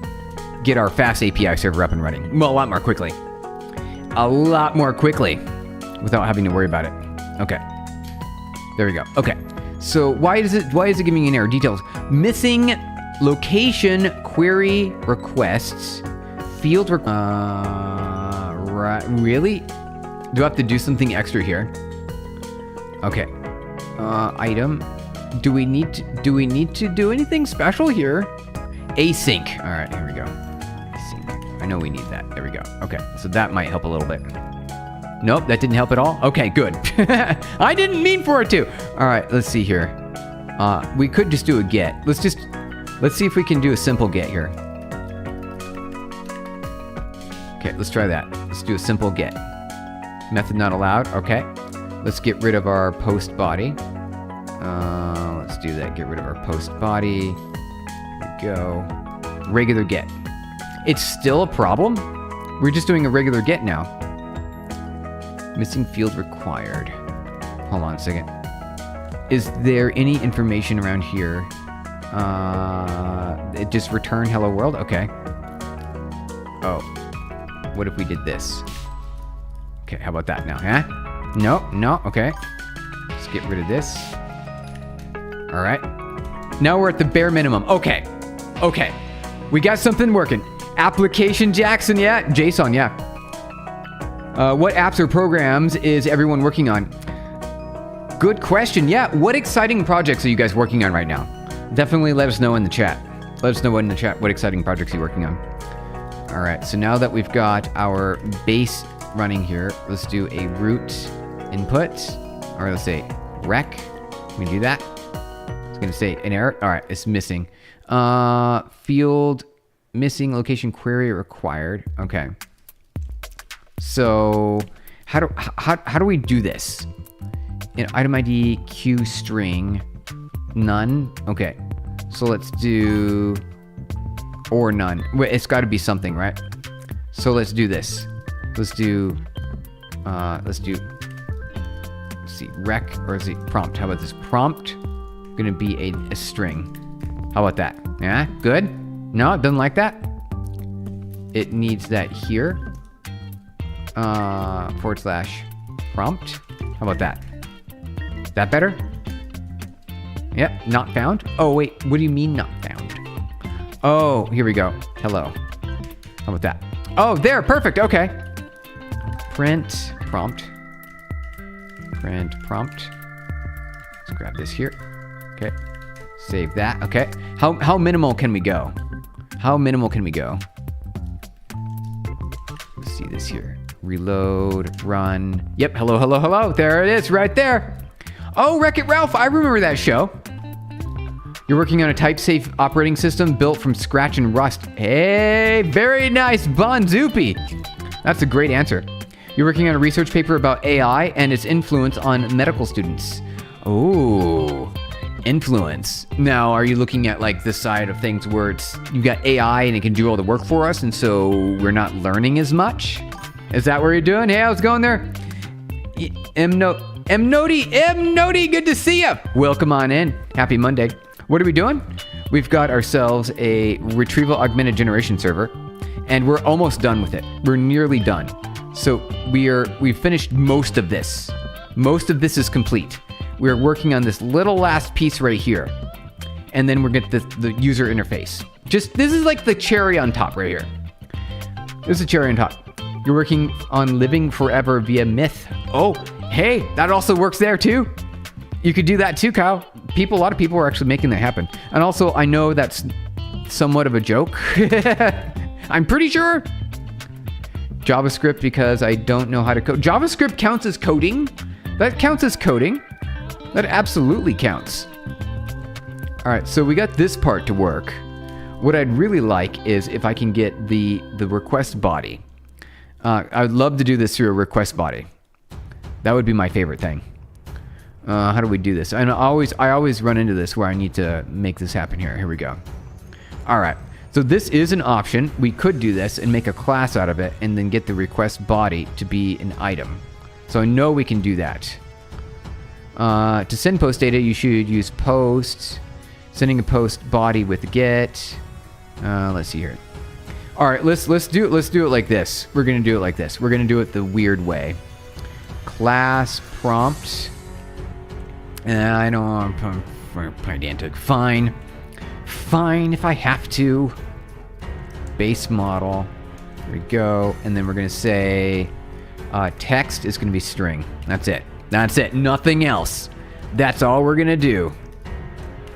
get our fast API server up and running. Well, a lot more quickly. Without having to worry about it. Okay. There we go. Okay. So why is it giving me an error? Details. Missing location query requests. Field right. Really? Do I have to do something extra here? Okay. Item. Do we need to do anything special here? Async. All right, here we go. Async. I know we need that. There we go. Okay, so that might help a little bit. Nope, that didn't help at all. Okay, good. I didn't mean for it to. All right, let's see here. We could just do a get. Let's see if we can do a simple get here. Okay, let's try that. Let's do a simple get. Method not allowed. Okay. Let's get rid of our post body. Let's do that. Get rid of our post body. There we go. Regular get. It's still a problem. We're just doing a regular get now. Missing field required. Hold on a second. Is there any information around here? It just returned hello world? Okay. Oh. What if we did this? Okay, how about that now, huh? No, okay. Let's get rid of this. All right. Now we're at the bare minimum. Okay. We got something working. Application Jackson, yeah. JSON, yeah. What apps or programs is everyone working on? Good question. Yeah, what exciting projects are you guys working on right now? Definitely let us know in the chat. Let us know in the chat what exciting projects you're working on. All right, so now that we've got our base running here, let's do a root input, or let's say rec. Can we do that? It's gonna say an error. All right, it's missing. Field missing location query required. Okay. So how do we do this? In item ID Q string none. Okay. So let's do or none. Wait, it's got to be something, right? So let's do this. Let's see, rec, or is it prompt? How about this? Prompt gonna be a string. How about that? Yeah, good. No, it doesn't like that. It needs that here. / prompt. How about that? Is that better? Yep, not found. Oh wait, what do you mean not found? Oh, here we go. Hello. How about that? Oh, there, perfect. Okay. Print prompt. Let's grab this here. Okay. Save that. Okay. How minimal can we go? Let's see. do this here. Reload, run. Yep, hello, hello, hello. There it is, right there. Oh, Wreck-It Ralph, I remember that show. You're working on a type-safe operating system built from scratch and Rust. Hey, very nice, Bon Zoopy. That's a great answer. You're working on a research paper about AI and its influence on medical students. Oh, influence. Now, are you looking at like this side of things where you got AI and it can do all the work for us, and so we're not learning as much? Is that what you're doing? Hey, how's it going there? M-Nody, good to see you. Welcome on in. Happy Monday. What are we doing? We've got ourselves a Retrieval Augmented Generation server, and we're almost done with it. We're nearly done. So we've finished most of this. Most of this is complete. We're working on this little last piece right here, and then we're get the user interface. This is like the cherry on top right here. This is a cherry on top. You're working on living forever via myth. Oh, hey, that also works there too. You could do that too, Kyle. A lot of people are actually making that happen. And also, I know that's somewhat of a joke. I'm pretty sure. JavaScript, because I don't know how to code. JavaScript counts as coding. That counts as coding. That absolutely counts. All right, so we got this part to work. What I'd really like is if I can get the request body. I would love to do this through a request body. That would be my favorite thing. How do we do this? And I always run into this where I need to make this happen here. Here we go. All right. So this is an option. We could do this and make a class out of it and then get the request body to be an item. So I know we can do that. To send post data, you should use post. Sending a post body with get. Let's see here. All right, let's do it like this. We're gonna do it like this. We're gonna do it the weird way. Class prompt. I know I'm pedantic. Fine if I have to. Base model. Here we go. And then we're gonna say text is gonna be string. That's it. Nothing else. That's all we're gonna do.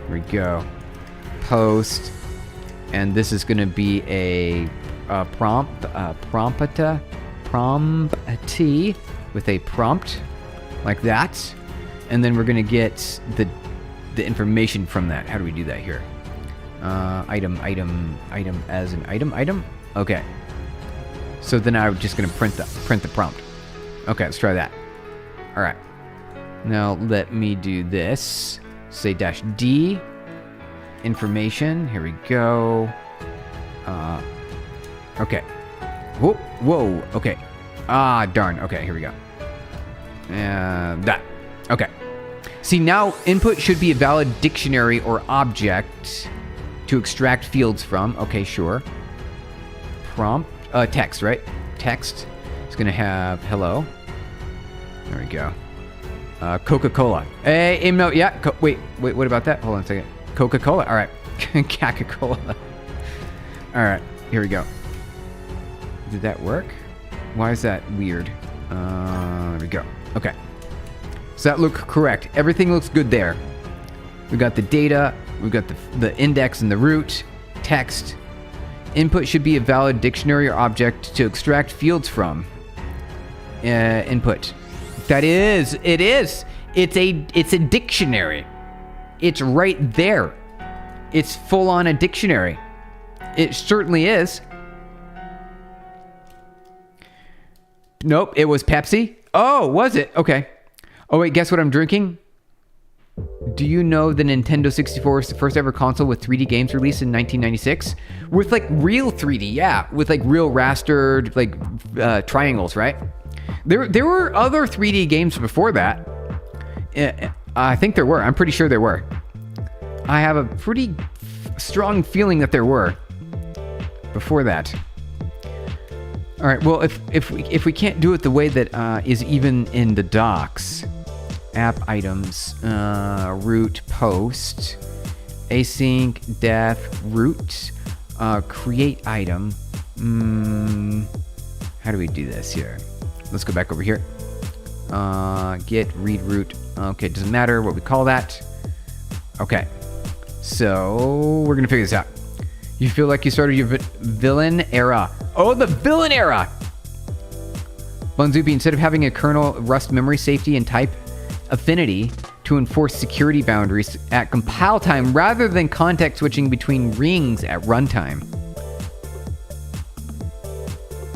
Here we go. Post. And this is gonna be a promptee with a prompt like that. And then we're gonna get the information from that. How do we do that here? Item as an item. Okay. So then I'm just gonna print the prompt. Okay, let's try that. All right. Now let me do this. Say -d information. Here we go. Okay. Whoa. Okay. Darn. Okay, here we go. That. Okay. See, now input should be a valid dictionary or object to extract fields from. Okay, sure. Prompt. Text, right? Text is going to have hello. There we go. Coca-Cola. Hey, no, yeah. Wait, what about that? Hold on a second. Coca-Cola. All right. Coca-Cola. All right, here we go. Did that work? Why is that weird? There we go. Okay. Does that look correct? Everything looks good there. We got the data. We've got the index and the root. Text. Input should be a valid dictionary or object to extract fields from. Input. That is. It is. It's a dictionary. It's right there. It's full on a dictionary. It certainly is. Nope, it was Pepsi. Oh, was it? Okay. Oh, wait, guess what I'm drinking? Do you know the Nintendo 64 was the first ever console with 3D games released in 1996? With like real 3D, yeah. With like real rastered like triangles, right? There were other 3D games before that. I think there were. I'm pretty sure there were. I have a pretty strong feeling that there were before that. All right. Well, if we can't do it the way that is even in the docs, app items, root post, async def root, create item. How do we do this here? Let's go back over here. Get read root. Okay, doesn't matter what we call that. Okay, so we're gonna figure this out. You feel like you started your villain era. Oh, the villain era. Bunzubi, instead of having a kernel Rust memory safety and type affinity to enforce security boundaries at compile time rather than context switching between rings at runtime.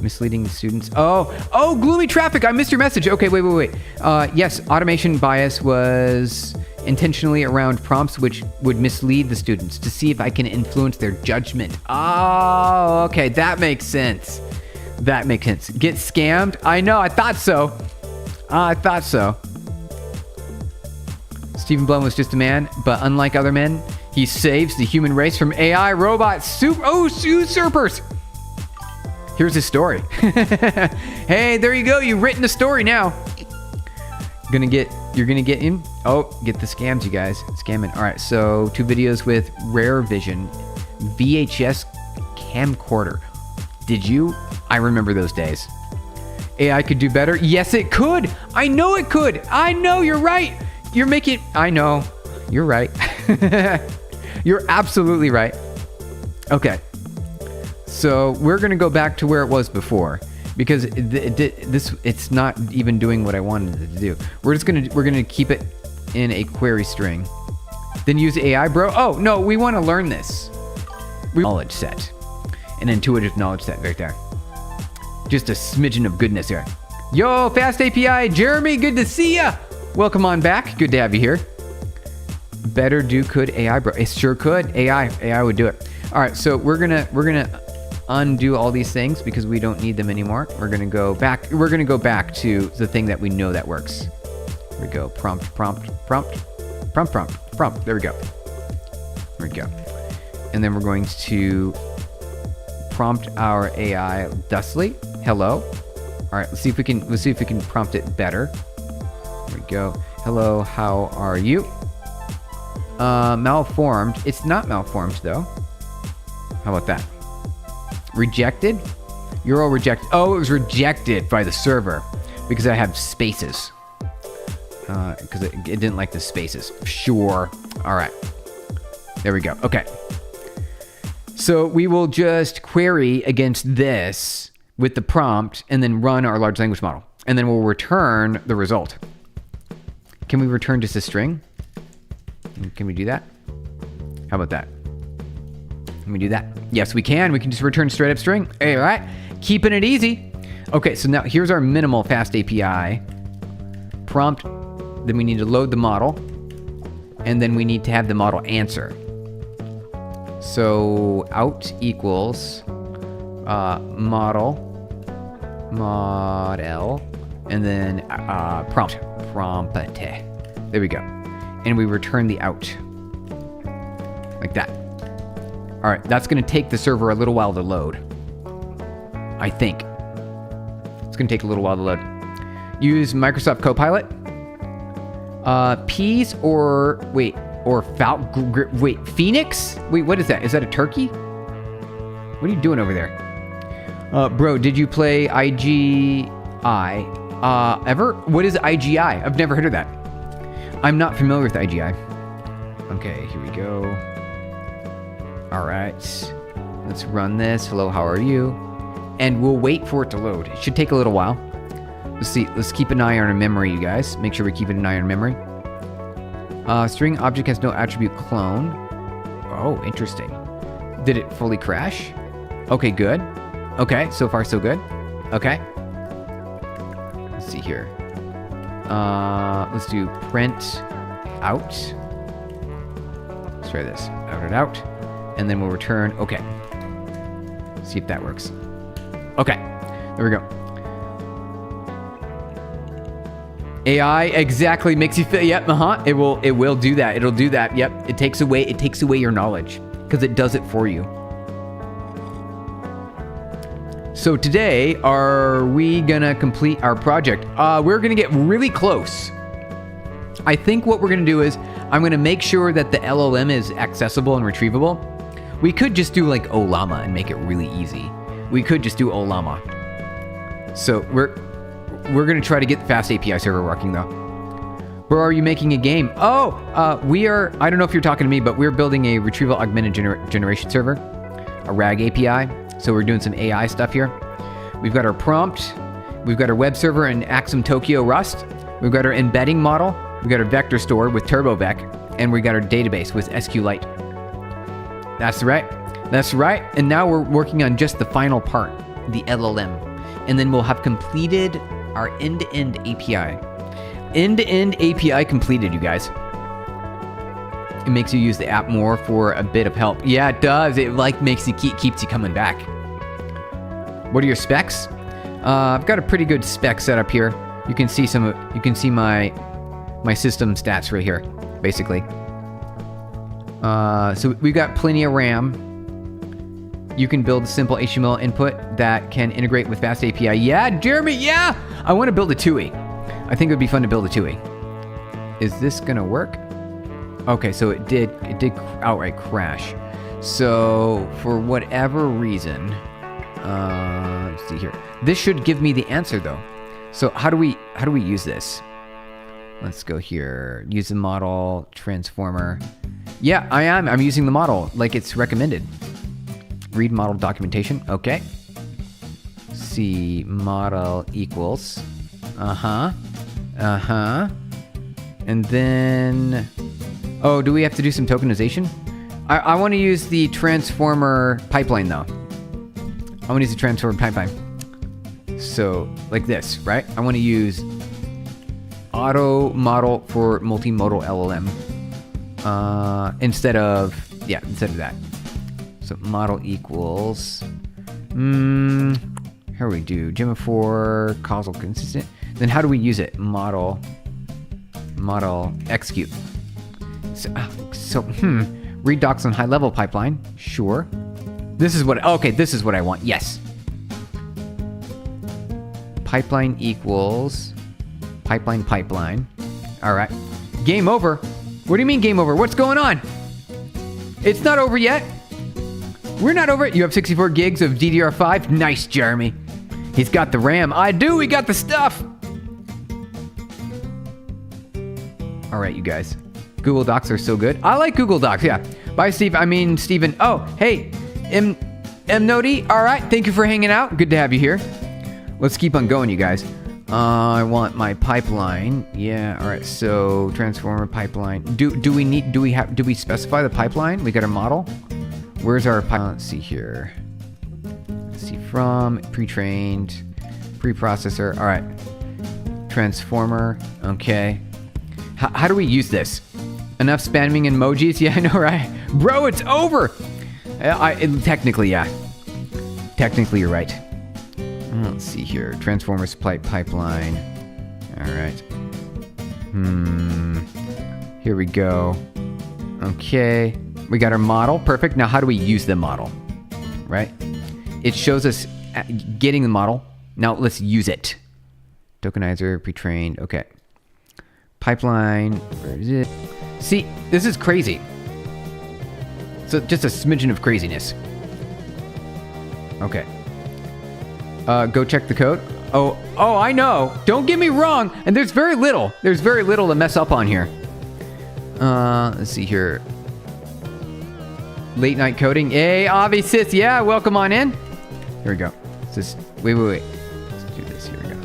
Misleading the students. Oh, gloomy traffic. I missed your message. Okay, wait. Yes, automation bias was intentionally around prompts which would mislead the students to see if I can influence their judgment. Oh, okay, that makes sense. Get scammed? I know, I thought so. Stephen Blum was just a man, but unlike other men, he saves the human race from AI robots. Usurpers. Here's his story. Hey, there you go. You've written the story now. You're gonna get in. Oh, get the scams, you guys. Scamming. All right, so 2 videos with Rare Vision VHS camcorder. Did you? I remember those days. AI could do better. Yes, it could. I know it could. I know, you're right. I know. You're right. You're absolutely right. Okay. So we're going to go back to where it was before because it's not even doing what I wanted it to do. We're going to keep it in a query string. Then use AI, bro. Oh, no, we want to learn this. Knowledge set. An intuitive knowledge set right there. Just a smidgen of goodness here. Yo, Fast API, Jeremy, good to see ya. Welcome on back. Good to have you here. Better do could AI, bro. It sure could. AI would do it. All right, so we're gonna undo all these things because we don't need them anymore. We're gonna go back to the thing that we know that works. Here we go. Prompt. There we go. And then we're going to prompt our AI thusly. Hello. All right, let's see if we can prompt it better. There we go. Hello, how are you? Malformed. It's not malformed though. How about that? Rejected? You're all rejected. Oh, it was rejected by the server because I have spaces. Because it didn't like the spaces. Sure. All right. There we go. Okay. So we will just query against this with the prompt and then run our large language model. And then we'll return the result. Can we return just a string? Can we do that? How about that? Can we do that? Yes, we can. We can just return straight up string. All right. Keeping it easy. Okay, so now here's our minimal fast API. Prompt. Then we need to load the model. And then we need to have the model answer. So out equals model, and then prompt. There we go. And we return the out. Like that. All right, that's going to take the server a little while to load. I think. It's going to take a little while to load. Use Microsoft Copilot. Peas or Phoenix? Wait, what is that? Is that a turkey? What are you doing over there? Bro, did you play IGI ever? What is IGI? I've never heard of that. I'm not familiar with IGI. Okay, here we go. All right. Let's run this. Hello, how are you? And we'll wait for it to load. It should take a little while. Let's see. Let's keep an eye on our memory, you guys. Make sure we keep an eye on memory. String object has no attribute clone. Oh, interesting. Did it fully crash? Okay, good. Okay, so far so good. Okay. Let's see here. Let's do print out. Let's try this. Out. And then we'll return. Okay. See if that works. Okay. There we go. AI exactly makes you feel. Yep. It will do that. It'll do that. Yep. It takes away your knowledge because it does it for you. So today, are we gonna complete our project? We're gonna get really close. I think what we're gonna do is I'm gonna make sure that the LLM is accessible and retrievable. We could just do like Olama and make it really easy. We could just do Olama. So we're gonna try to get the fast API server working though. Bro, are you making a game? Oh, we are. I don't know if you're talking to me, but we're building a Retrieval Augmented Generation server, a RAG API. So we're doing some AI stuff here. We've got our prompt. We've got our web server in Axum Tokyo Rust. We've got our embedding model. We've got our vector store with Turbovec. And we got our database with SQLite. That's right. That's right. And now we're working on just the final part, the LLM. And then we'll have completed our end-to-end API. End-to-end API completed, you guys. It makes you use the app more for a bit of help. Yeah, it does. It like makes you keeps you coming back. What are your specs? I've got a pretty good spec set up here. You can see my system stats right here, basically. So we've got plenty of RAM. You can build a simple HTML input that can integrate with Fast API. Yeah, Jeremy, yeah! I want to build a TUI. I think it would be fun to build a TUI. Is this gonna work? Okay, so it did outright crash. So for whatever reason, let's see here. This should give me the answer though. So how do we use this? Let's go here. Use the model transformer. Yeah, I'm using the model like it's recommended. Read model documentation. Okay. See model equals. And then, oh, do we have to do some tokenization? I want to use the transformer pipeline though. I want to use the transformer pipeline. So like this, right? I want to use auto model for multimodal LLM instead of that. So model equals, here we do Gemma 4 causal consistent. Then how do we use it? Model execute. So read docs on high level pipeline. Sure. This is what I want. Yes. Pipeline equals pipeline. All right. Game over. What do you mean game over? What's going on? It's not over yet. We're not over it. You have 64 gigs of DDR5. Nice, Jeremy. He's got the RAM. I do. We got the stuff. All right, you guys. Google Docs are so good. I like Google Docs. Yeah. Bye, Steven. Oh, hey, M Nodi. All right. Thank you for hanging out. Good to have you here. Let's keep on going, you guys. I want my pipeline. Yeah. All right. So transformer pipeline. Do we specify the pipeline? We got a model. Where's our pipeline? Let's see here. Let's see from pre-trained, preprocessor. All right. Transformer. Okay. How do we use this? Enough spamming emojis? Yeah, I know, right? Bro, it's over. Technically, yeah. Technically, you're right. Let's see here. Transformer supply pipeline. All right. Here we go. Okay. We got our model. Perfect. Now, how do we use the model? Right? It shows us getting the model. Now, let's use it. Tokenizer, pre-trained. Okay. Pipeline. Where is it? See, this is crazy. So just a smidgen of craziness. Okay. Go check the code. Oh, I know. Don't get me wrong. And there's very little to mess up on here. Let's see here. Late night coding. Hey, Avi sis. Yeah, welcome on in. Here we go. Wait. Let's do this. Here we go.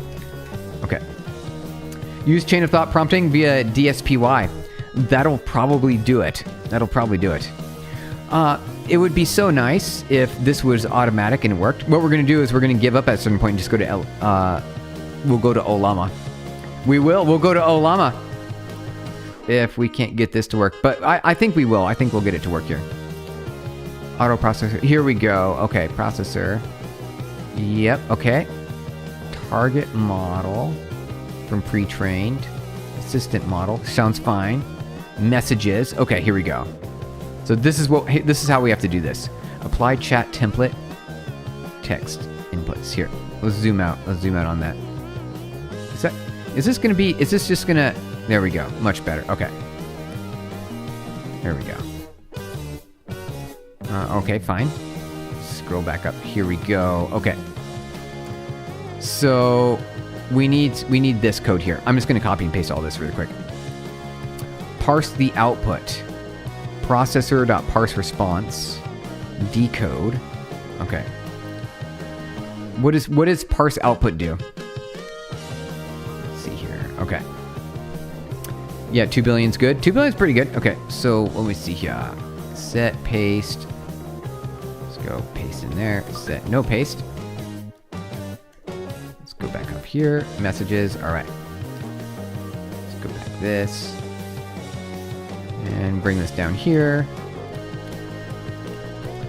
Okay. Use chain of thought prompting via DSPY. That'll probably do it. It would be so nice if this was automatic and it worked. What we're going to do is we're going to give up at a certain point and just go to we'll go to Olama. We'll go to Olama if we can't get this to work. But I think we will. I think we'll get it to work here. Auto processor. Here we go. Okay, processor. Yep, okay. Target model from pre-trained. Assistant model. Sounds fine. Messages. Okay, here we go. So this is how we have to do this. Apply chat template. Text inputs. Here. Let's zoom out. On that. Is this just gonna there we go. Much better. Okay. There we go. Okay, fine. Scroll back up. Here we go. Okay. So we need this code here. I'm just going to copy and paste all this really quick. Parse the output. Processor.parse response. Decode. Okay. What does parse output do? Okay. Yeah, 2 billion's good. 2 billion's pretty good. Okay, so let me see here. Set, paste. Let's go paste in there. Set, no paste. Let's go back up here. Messages. All right. Let's go back this. And bring this down here.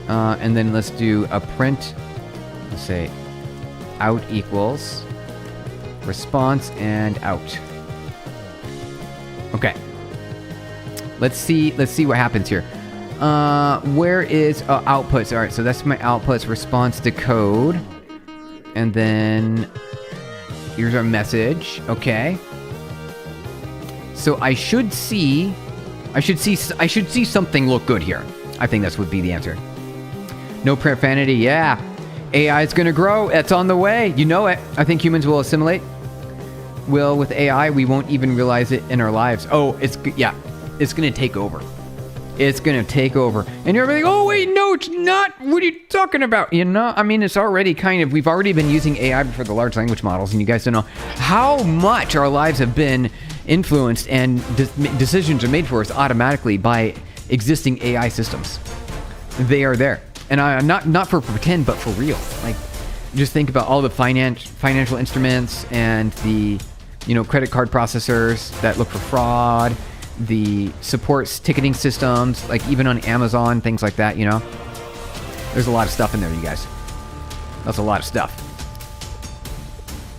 And then let's do a print. Let's say out equals response and out. Okay. Let's see what happens here. Where is outputs? All right, so that's my outputs, response to code. And then here's our message. Okay. So I should see something look good here. I think this would be the answer. No profanity. Yeah. AI is going to grow. It's on the way. You know it. I think humans will assimilate. Will with AI, we won't even realize it in our lives. Oh, it's going to take over. It's going to take over. And you're like, oh, wait, no, it's not. What are you talking about? You know, I mean, it's already we've already been using AI for the large language models, and you guys don't know how much our lives have been influenced and decisions are made for us automatically by existing AI systems. They are there. And not for pretend, but for real. Like, just think about all the financial instruments and the, credit card processors that look for fraud, the supports ticketing systems, like even on Amazon, things like that, There's a lot of stuff in there, you guys. That's a lot of stuff.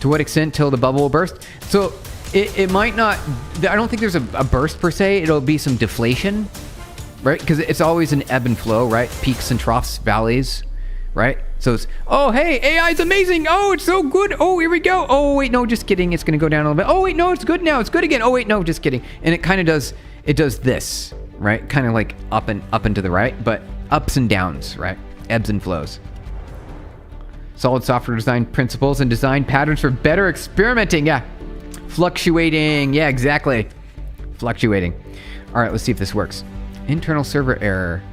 To what extent till the bubble will burst? So it might not, I don't think there's a burst per se. It'll be some deflation, right? Because it's always an ebb and flow, right? Peaks and troughs, valleys, right? So it's, oh, hey, AI is amazing. Oh, it's so good. Oh, here we go. Oh, wait, no, just kidding. It's going to go down a little bit. Oh, wait, no, it's good now. It's good again. Oh, wait, no, just kidding. And it kind of does this, right? Kind of like up and to the right, but ups and downs, right? Ebbs and flows. Solid software design principles and design patterns for better experimenting. Yeah. Fluctuating. Yeah, exactly. Fluctuating. All right, let's see if this works. Internal server error.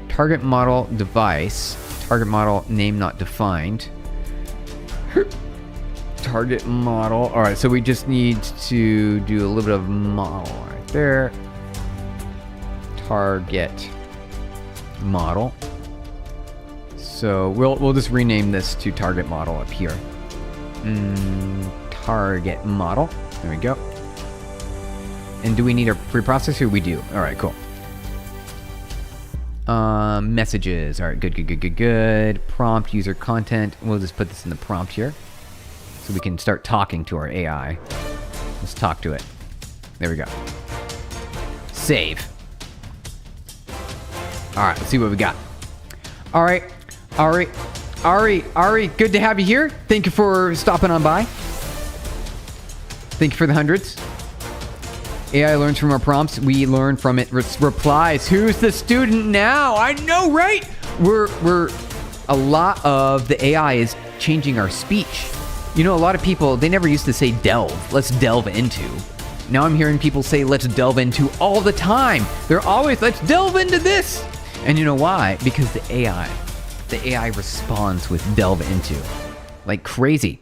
Target model device. Target model name not defined. Target model. All right, so we just need to do a little bit of model right there. Target model. So we'll just rename this to target model up here. Target model. There we go. And do we need a preprocessor? We do. All right, cool. Messages. All right, good. Prompt user content. We'll just put this in the prompt here so we can start talking to our AI. Let's talk to it. There we go. Save. All right, let's see what we got. All right, Ari, good to have you here. Thank you for stopping on by. Thank you for the hundreds. AI learns from our prompts. We learn from it replies. Who's the student now? I know, right? We're a lot of the AI is changing our speech. A lot of people, they never used to say delve. Let's delve into. Now I'm hearing people say let's delve into all the time. They're always, let's delve into this. And you know why? Because the AI responds with delve into. Like crazy.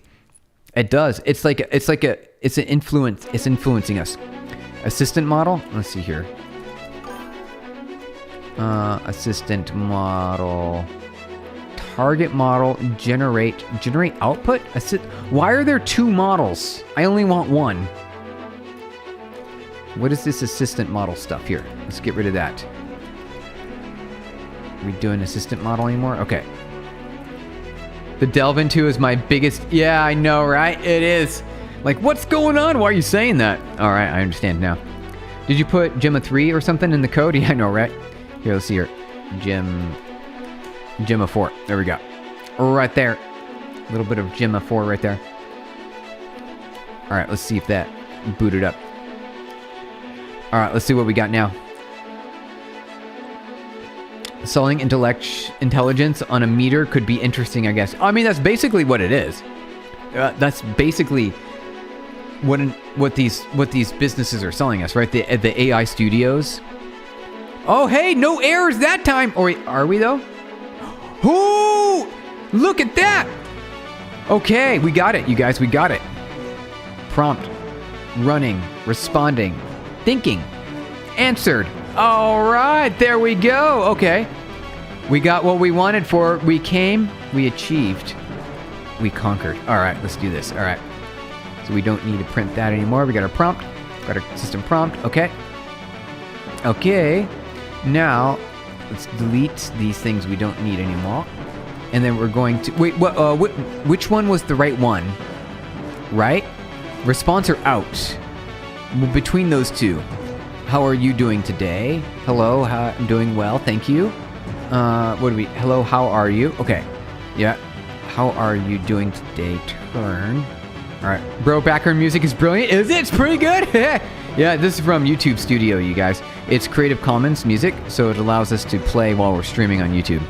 It does. It's an influence. It's influencing us. Assistant model. Let's see here. Assistant model. Target model. Generate output. Why are there two models? I only want one. What is this assistant model stuff here? Let's get rid of that. Are we doing assistant model anymore? Okay. The delve into is my biggest... Yeah, I know, right? It is. Like, what's going on? Why are you saying that? All right, I understand now. Did you put Gemma 3 or something in the code? Yeah, I know, right? Here, let's see here. Gemma 4. There we go. Right there. A little bit of Gemma 4 right there. All right, let's see if that booted up. All right, let's see what we got now. Selling intelligence on a meter could be interesting, I guess. I mean, that's basically what it is. That's basically what these businesses are selling us, right? The AI studios. Oh, hey, no errors that time. Or wait, are we though? Oh, look at that. Okay, we got it, you guys. We got it. Prompt. running, responding, thinking, answered. All right, there we go. Okay. We got what we wanted for. We came, we achieved, we conquered. All right, let's do this. All right. So we don't need to print that anymore. We got our prompt, got our system prompt. Okay. Okay. Now, let's delete these things we don't need anymore. And then we're going to, wait, which one was the right one? Right? Response or out? Between those two. How are you doing today? Hello, I'm doing well, thank you. Hello, how are you? Okay, yeah. How are you doing today? Turn. All right, bro, background music is brilliant. Is it? It's pretty good. Yeah, this is from YouTube Studio, you guys. It's Creative Commons music, so it allows us to play while we're streaming on YouTube.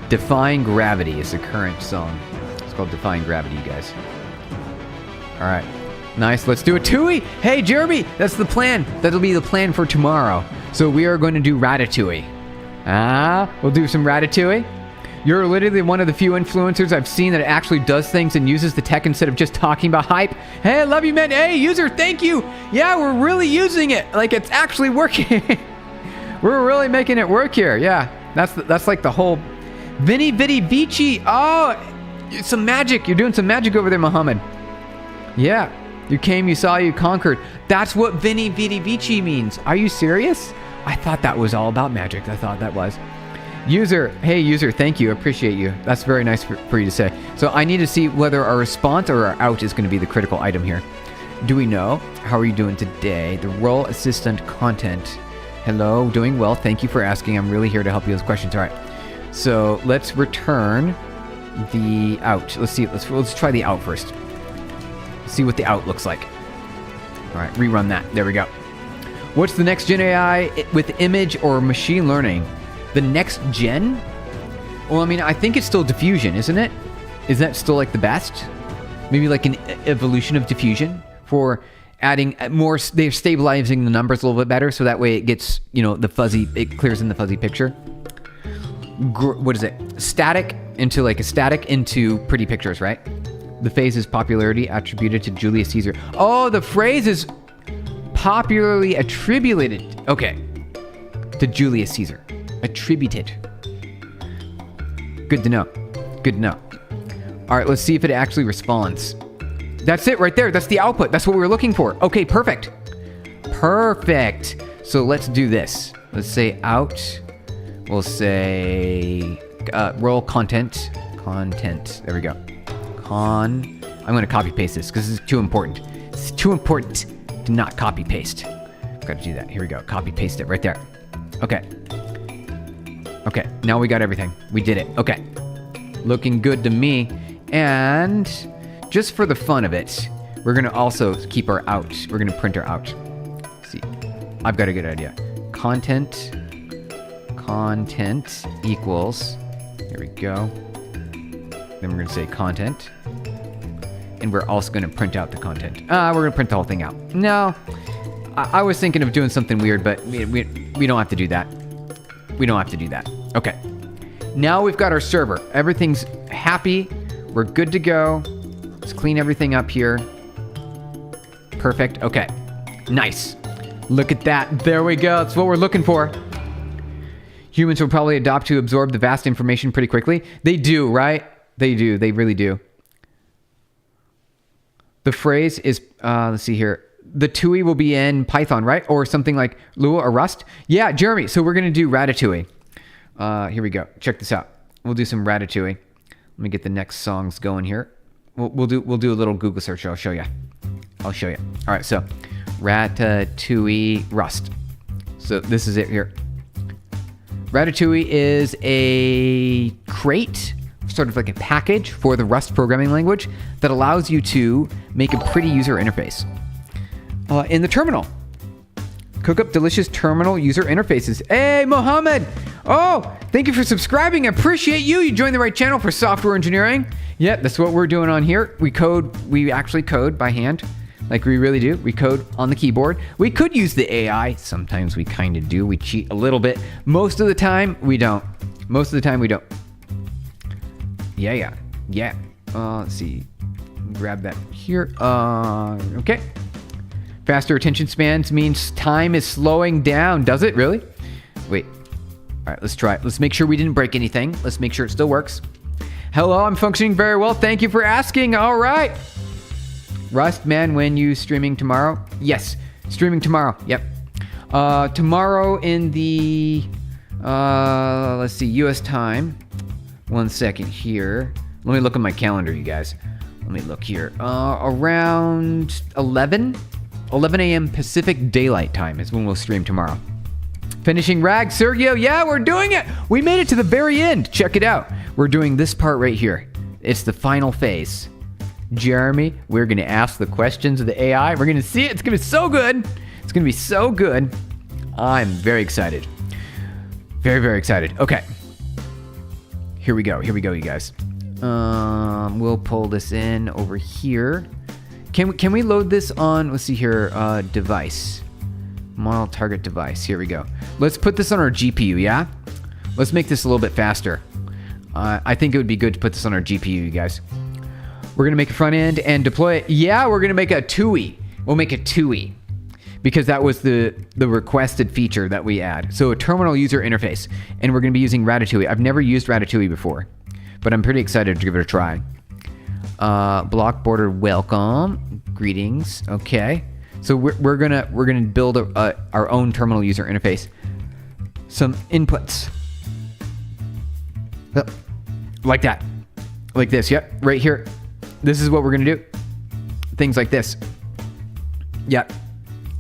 Defying Gravity is the current song. It's called Defying Gravity, you guys. All right. Nice, let's do a TUI. Hey, Jeremy, that's the plan. That'll be the plan for tomorrow. So we are going to do Ratatouille. We'll do some Ratatouille. You're literally one of the few influencers I've seen that actually does things and uses the tech instead of just talking about hype. Hey, I love you, man. Hey, user, thank you. Yeah, we're really using it. Like, it's actually working. We're really making it work here. Yeah, that's like the whole Vini Vidi Vici. Oh, some magic. You're doing some magic over there, Muhammad. Yeah. You came, you saw, you conquered. That's what Vini Vidi Vici means. Are you serious? I thought that was all about magic. I thought that was. User, hey user, thank you. Appreciate you. That's very nice for you to say. So I need to see whether our response or our out is going to be the critical item here. Do we know? How are you doing today? The role assistant content. Hello, doing well. Thank you for asking. I'm really here to help you with questions. All right. So let's return the out. Let's see. Let's try the out first. See what the out looks like. All right, rerun that. There we go. What's the next gen AI with image or machine learning? The next gen? Well, I mean, I think it's still diffusion, isn't it? Is that still like the best? Maybe like an evolution of diffusion for adding more. They're stabilizing the numbers a little bit better, so that way it gets, the fuzzy. It clears in the fuzzy picture. What is it? Static into pretty pictures, right? The phase's popularity attributed to Julius Caesar. Oh, the phrase is popularly attributed. Okay. To Julius Caesar. Attributed. Good to know. Good to know. All right, let's see if it actually responds. That's it right there. That's the output. That's what we were looking for. Okay, perfect. Perfect. So let's do this. Let's say out. We'll say role content. Content. There we go. I'm going to copy paste this because this is too important. It's too important to not copy paste. I've got to do that. Here we go. Copy paste it right there. Okay. Okay. Now we got everything. We did it. Okay. Looking good to me. And just for the fun of it, we're going to also keep our out. We're going to print our out. Let's see. I've got a good idea. Content equals. Here we go. Then we're going to say content. And we're also going to print out the content. We're going to print the whole thing out. No, I was thinking of doing something weird, but we don't have to do that. We don't have to do that. Okay. Now we've got our server. Everything's happy. We're good to go. Let's clean everything up here. Perfect. Okay. Nice. Look at that. There we go. That's what we're looking for. Humans will probably adopt to absorb the vast information pretty quickly. They do, right? They do. They really do. The phrase is, let's see here. The TUI will be in Python, right? Or something like Lua or Rust. Yeah, Jeremy. So we're going to do Ratatouille. Here we go. Check this out. We'll do some Ratatouille. Let me get the next songs going here. We'll do a little Google search. I'll show you. All right. So Ratatouille Rust. So this is it here. Ratatouille is a crate, sort of like a package for the Rust programming language that allows you to make a pretty user interface. In the terminal. Cook up delicious terminal user interfaces. Hey, Mohammed! Oh, thank you for subscribing. I appreciate you. You joined the right channel for software engineering. Yeah, that's what we're doing on here. We actually code by hand. Like we really do. We code on the keyboard. We could use the AI. Sometimes we kind of do. We cheat a little bit. Most of the time, we don't. Yeah. Let's see. grab that here. Okay. Faster attention spans means time is slowing down. Does it really? Wait. All right, let's try it. Let's make sure we didn't break anything. Let's make sure it still works. Hello, I'm functioning very well. Thank you for asking. All right. Rust, man, when you streaming tomorrow? Yes, streaming tomorrow. Yep. Tomorrow in the, let's see, U.S. time. 1 second here. Let me look at my calendar, you guys. Let me look here. Around 11 a.m. Pacific Daylight Time is when we'll stream tomorrow. Finishing rag, Sergio. Yeah, we're doing it. We made it to the very end. Check it out. We're doing this part right here. It's the final phase. Jeremy, we're going to ask the questions of the AI. We're going to see it. It's going to be so good. It's going to be so good. I'm very excited. Very, very excited. Okay. Here we go. Here we go, you guys. We'll pull this in over here. Can we load this on, let's see here, device. Model target device. Here we go. Let's put this on our GPU, yeah? Let's make this a little bit faster. I think it would be good to put this on our GPU, you guys. We're going to make a front end and deploy it. Yeah, we're going to make a TUI. We'll make a TUI because that was the requested feature that we add. So a terminal user interface. And we're going to be using Ratatouille. I've never used Ratatouille before, but I'm pretty excited to give it a try. Block border welcome. Greetings. Okay. So we're gonna build our own terminal user interface. Some inputs. Like that. Like this. Yep. Right here. This is what we're gonna do. Things like this. Yeah.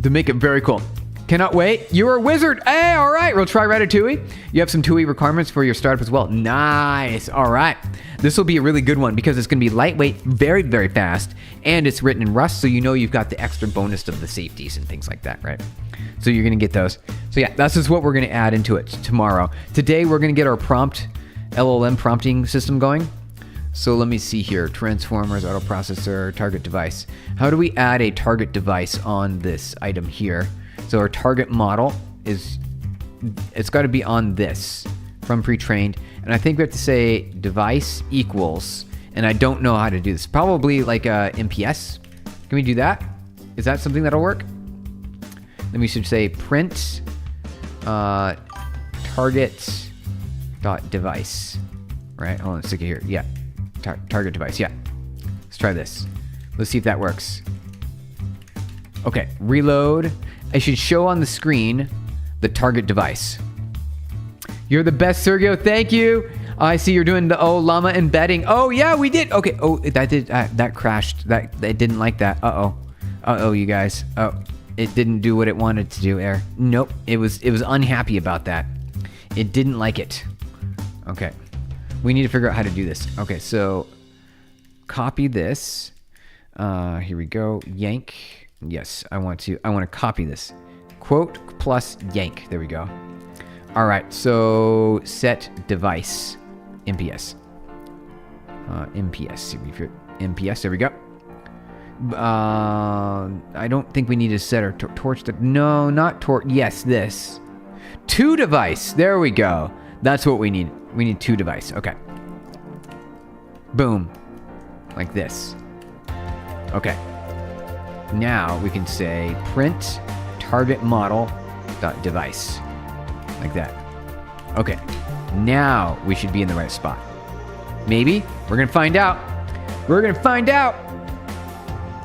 To make it very cool. Cannot wait. You're a wizard. Hey, all right. We'll try Ratatouille. You have some TUI requirements for your startup as well. Nice. All right. This will be a really good one because it's going to be lightweight, very, very fast, and it's written in Rust, so you know you've got the extra bonus of the safeties and things like that, right? So you're going to get those. So yeah, that's just what we're going to add into it tomorrow. Today, we're going to get our LLM prompting system going. So let me see here. Transformers, auto processor, target device. How do we add a target device on this item here? So our target model it's got to be on this from pre-trained. And I think we have to say device equals, and I don't know how to do this. Probably like MPS. Can we do that? Is that something that'll work? Then we should say print target dot device. Right? Hold on a second here. Yeah. Target device. Yeah. Let's try this. Let's see if that works. Okay. Reload. I should show on the screen the target device. You're the best, Sergio. Thank you. I see you're doing the llama embedding. Oh yeah, we did. Okay. Oh, that crashed. That didn't like that. Uh-oh, you guys. Oh, it didn't do what it wanted to do there. Nope. It was unhappy about that. It didn't like it. Okay. We need to figure out how to do this. Okay, so copy this. Here we go. Yank. Yes, I want to copy this. Quote plus yank. There we go. All right, so set device. MPS. MPS, there we go. I don't think we need to set our torch. No, not torch. Yes, this. To device. There we go. That's what we need. We need to device. Okay. Boom. Like this. Okay. Now we can say print target model dot device. Like that. Okay. Now we should be in the right spot. Maybe. We're going to find out. We're going to find out.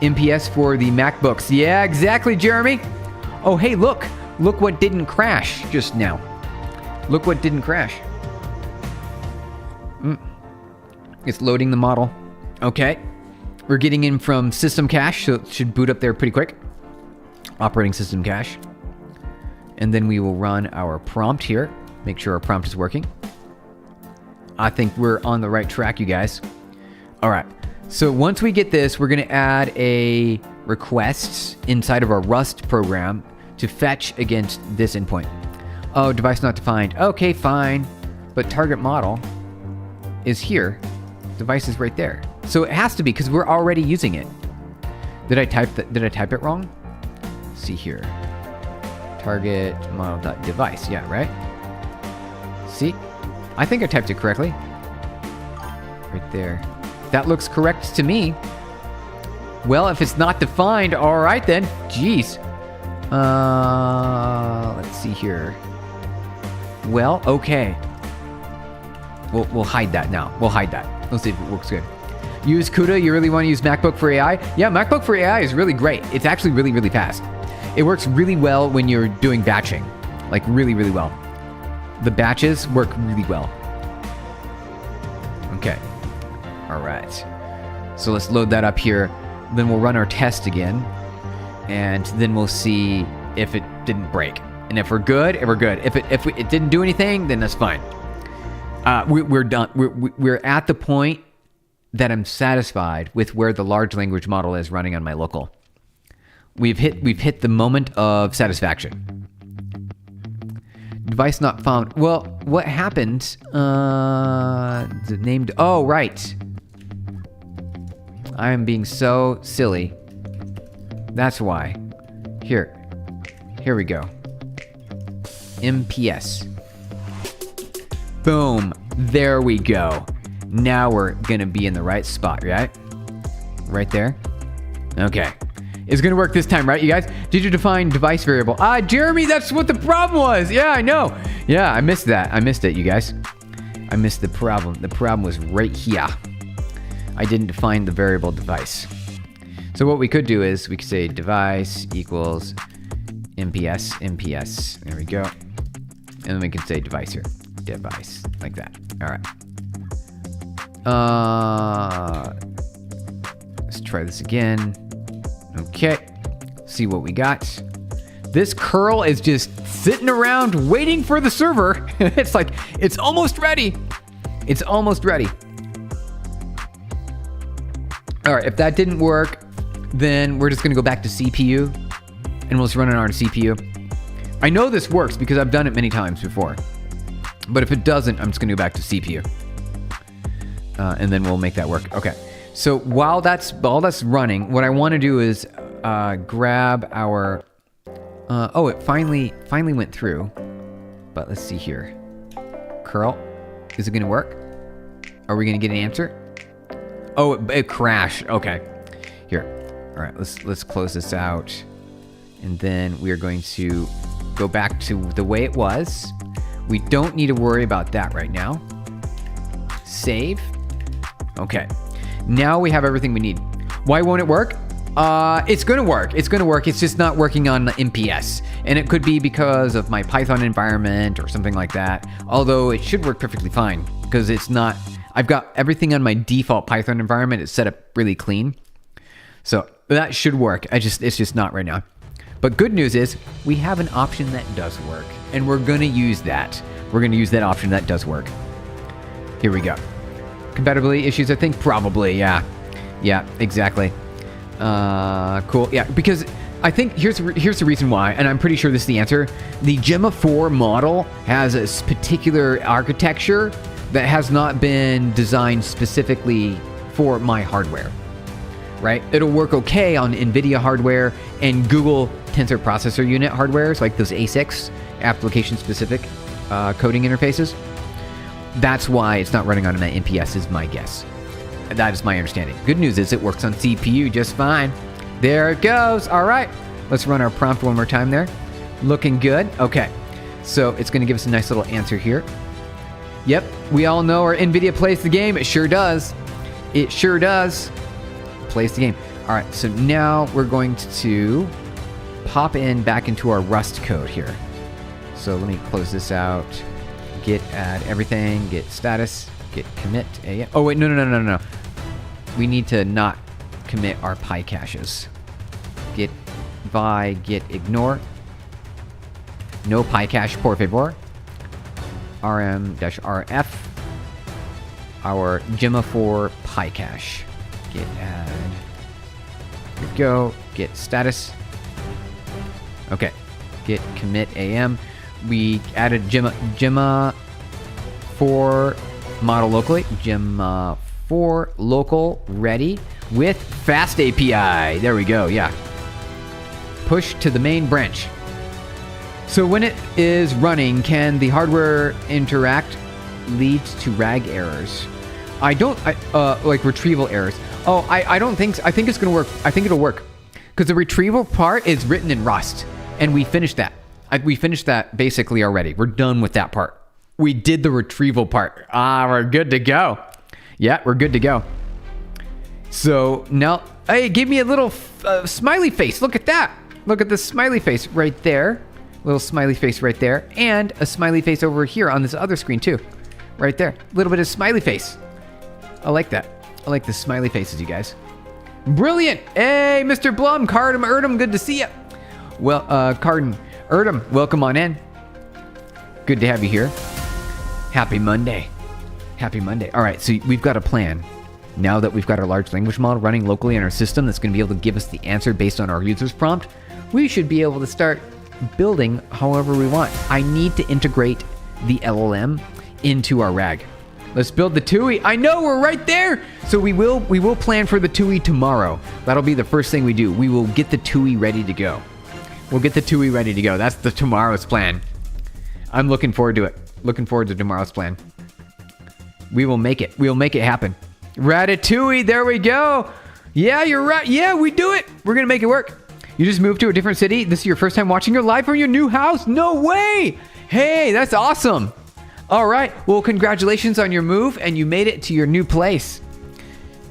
MPS for the MacBooks. Yeah, exactly, Jeremy. Oh, hey, look. Look what didn't crash just now. Look what didn't crash. It's loading the model. Okay. We're getting in from system cache, so it should boot up there pretty quick. Operating system cache. And then we will run our prompt here. Make sure our prompt is working. I think we're on the right track, you guys. All right. So once we get this, we're going to add a request inside of our Rust program to fetch against this endpoint. Oh, device not defined. Okay, fine. But target model is here. Device is right there. So it has to be because we're already using it. Did I type it wrong? Let's see here. Target model dot device. Yeah, right? See? I think I typed it correctly. Right there. That looks correct to me. Well, if it's not defined, all right then. Jeez. Let's see here. Well, okay. We'll hide that now. We'll hide that. Let's see if it works good. Use CUDA. You really want to use MacBook for AI? Yeah, MacBook for AI is really great. It's actually really, really fast. It works really well when you're doing batching. Like really, really well. The batches work really well. Okay. All right. So let's load that up here. Then we'll run our test again. And then we'll see if it didn't break. And if we're good, we're good. If it didn't do anything, then that's fine. We're done. We're at the point that I'm satisfied with where the large language model is running on my local. We've hit the moment of satisfaction. Device not found. Well, what happened? The named. Oh, right. I am being so silly. That's why. Here we go. MPS. Boom. There we go. Now we're gonna be in the right spot, right? Right there. Okay. It's gonna work this time, right, you guys? Did you define device variable? Jeremy, that's what the problem was. Yeah, I know. Yeah, I missed that. I missed it, you guys. I missed the problem. The problem was right here. I didn't define the variable device. So what we could do is we could say device equals MPS. There we go. And then we can say device here. Device, like that. All right. Let's try this again. Okay. See what we got. This curl is just sitting around waiting for the server. It's like, it's almost ready. It's almost ready. All right, if that didn't work, then we're just gonna go back to CPU and we'll just run it on our CPU. I know this works because I've done it many times before. But if it doesn't, I'm just gonna go back to CPU. And then we'll make that work. Okay. So while that's running, what I wanna do is grab our, it finally went through. But let's see here. Curl, is it gonna work? Are we gonna get an answer? Oh, it crashed. Okay. Here. All right, let's close this out. And then we are going to go back to the way it was. We don't need to worry about that right now. Save. Okay. Now we have everything we need. Why won't it work? It's gonna work. It's gonna work. It's just not working on the MPS. And it could be because of my Python environment or something like that. Although it should work perfectly fine because it's not, I've got everything on my default Python environment. It's set up really clean. So that should work. It's just not right now. But good news is we have an option that does work. And we're gonna use that. We're gonna use that option that does work. Here we go. Compatibility issues, I think probably, yeah. Yeah, exactly. Cool, yeah, because I think here's the reason why, and I'm pretty sure this is the answer. The Gemma 4 model has a particular architecture that has not been designed specifically for my hardware, right? It'll work okay on NVIDIA hardware and Google Tensor Processor Unit hardwares, like those ASICs, application-specific coding interfaces. That's why it's not running on an MPS is my guess. That is my understanding. Good news is it works on CPU just fine. There it goes. All right. Let's run our prompt one more time there. Looking good. Okay. So it's going to give us a nice little answer here. Yep. We all know our NVIDIA plays the game. It sure does. It sure does. Plays the game. All right. So now we're going to pop in back into our Rust code here. So let me close this out. Git add everything. Git status. Git commit. Oh, wait. No. We need to not commit our pi caches. Git by git ignore. No pi cache, por favor. rm-rf. Our Gemma 4 pi cache. Git add. Here we go. Git status. Okay. Git commit am. We added Gemma 4 model locally. Gemma 4 local ready with fast API. There we go. Yeah. Push to the main branch. So when it is running, can the hardware interact leads to RAG errors? like retrieval errors. Oh, I don't think so. I think it's going to work. I think it'll work. Because the retrieval part is written in Rust. And we finished that. We finished that basically already. We're done with that part. We did the retrieval part. We're good to go. Yeah, we're good to go. So now, hey, give me a little smiley face. Look at that. Look at the smiley face right there. Little smiley face right there. And a smiley face over here on this other screen too. Right there. A little bit of smiley face. I like that. I like the smiley faces, you guys. Brilliant. Hey, Mr. Blum, Cardum, Erdem, good to see you. Well, Cardum, Erdem, welcome on in. Good to have you here. Happy Monday. Happy Monday. All right, so we've got a plan. Now that we've got our large language model running locally in our system that's going to be able to give us the answer based on our user's prompt, we should be able to start building however we want. I need to integrate the LLM into our RAG. Let's build the TUI. I know, we're right there. So we will plan for the TUI tomorrow. That'll be the first thing we do. We will get the TUI ready to go. We'll get the TUI ready to go. That's the tomorrow's plan. I'm looking forward to it. Looking forward to tomorrow's plan. We will make it. We'll make it happen. Ratatouille, there we go. Yeah, you're right. Yeah, we do it. We're going to make it work. You just moved to a different city. This is your first time watching your live from your new house? No way. Hey, that's awesome. All right. Well, congratulations on your move, and you made it to your new place.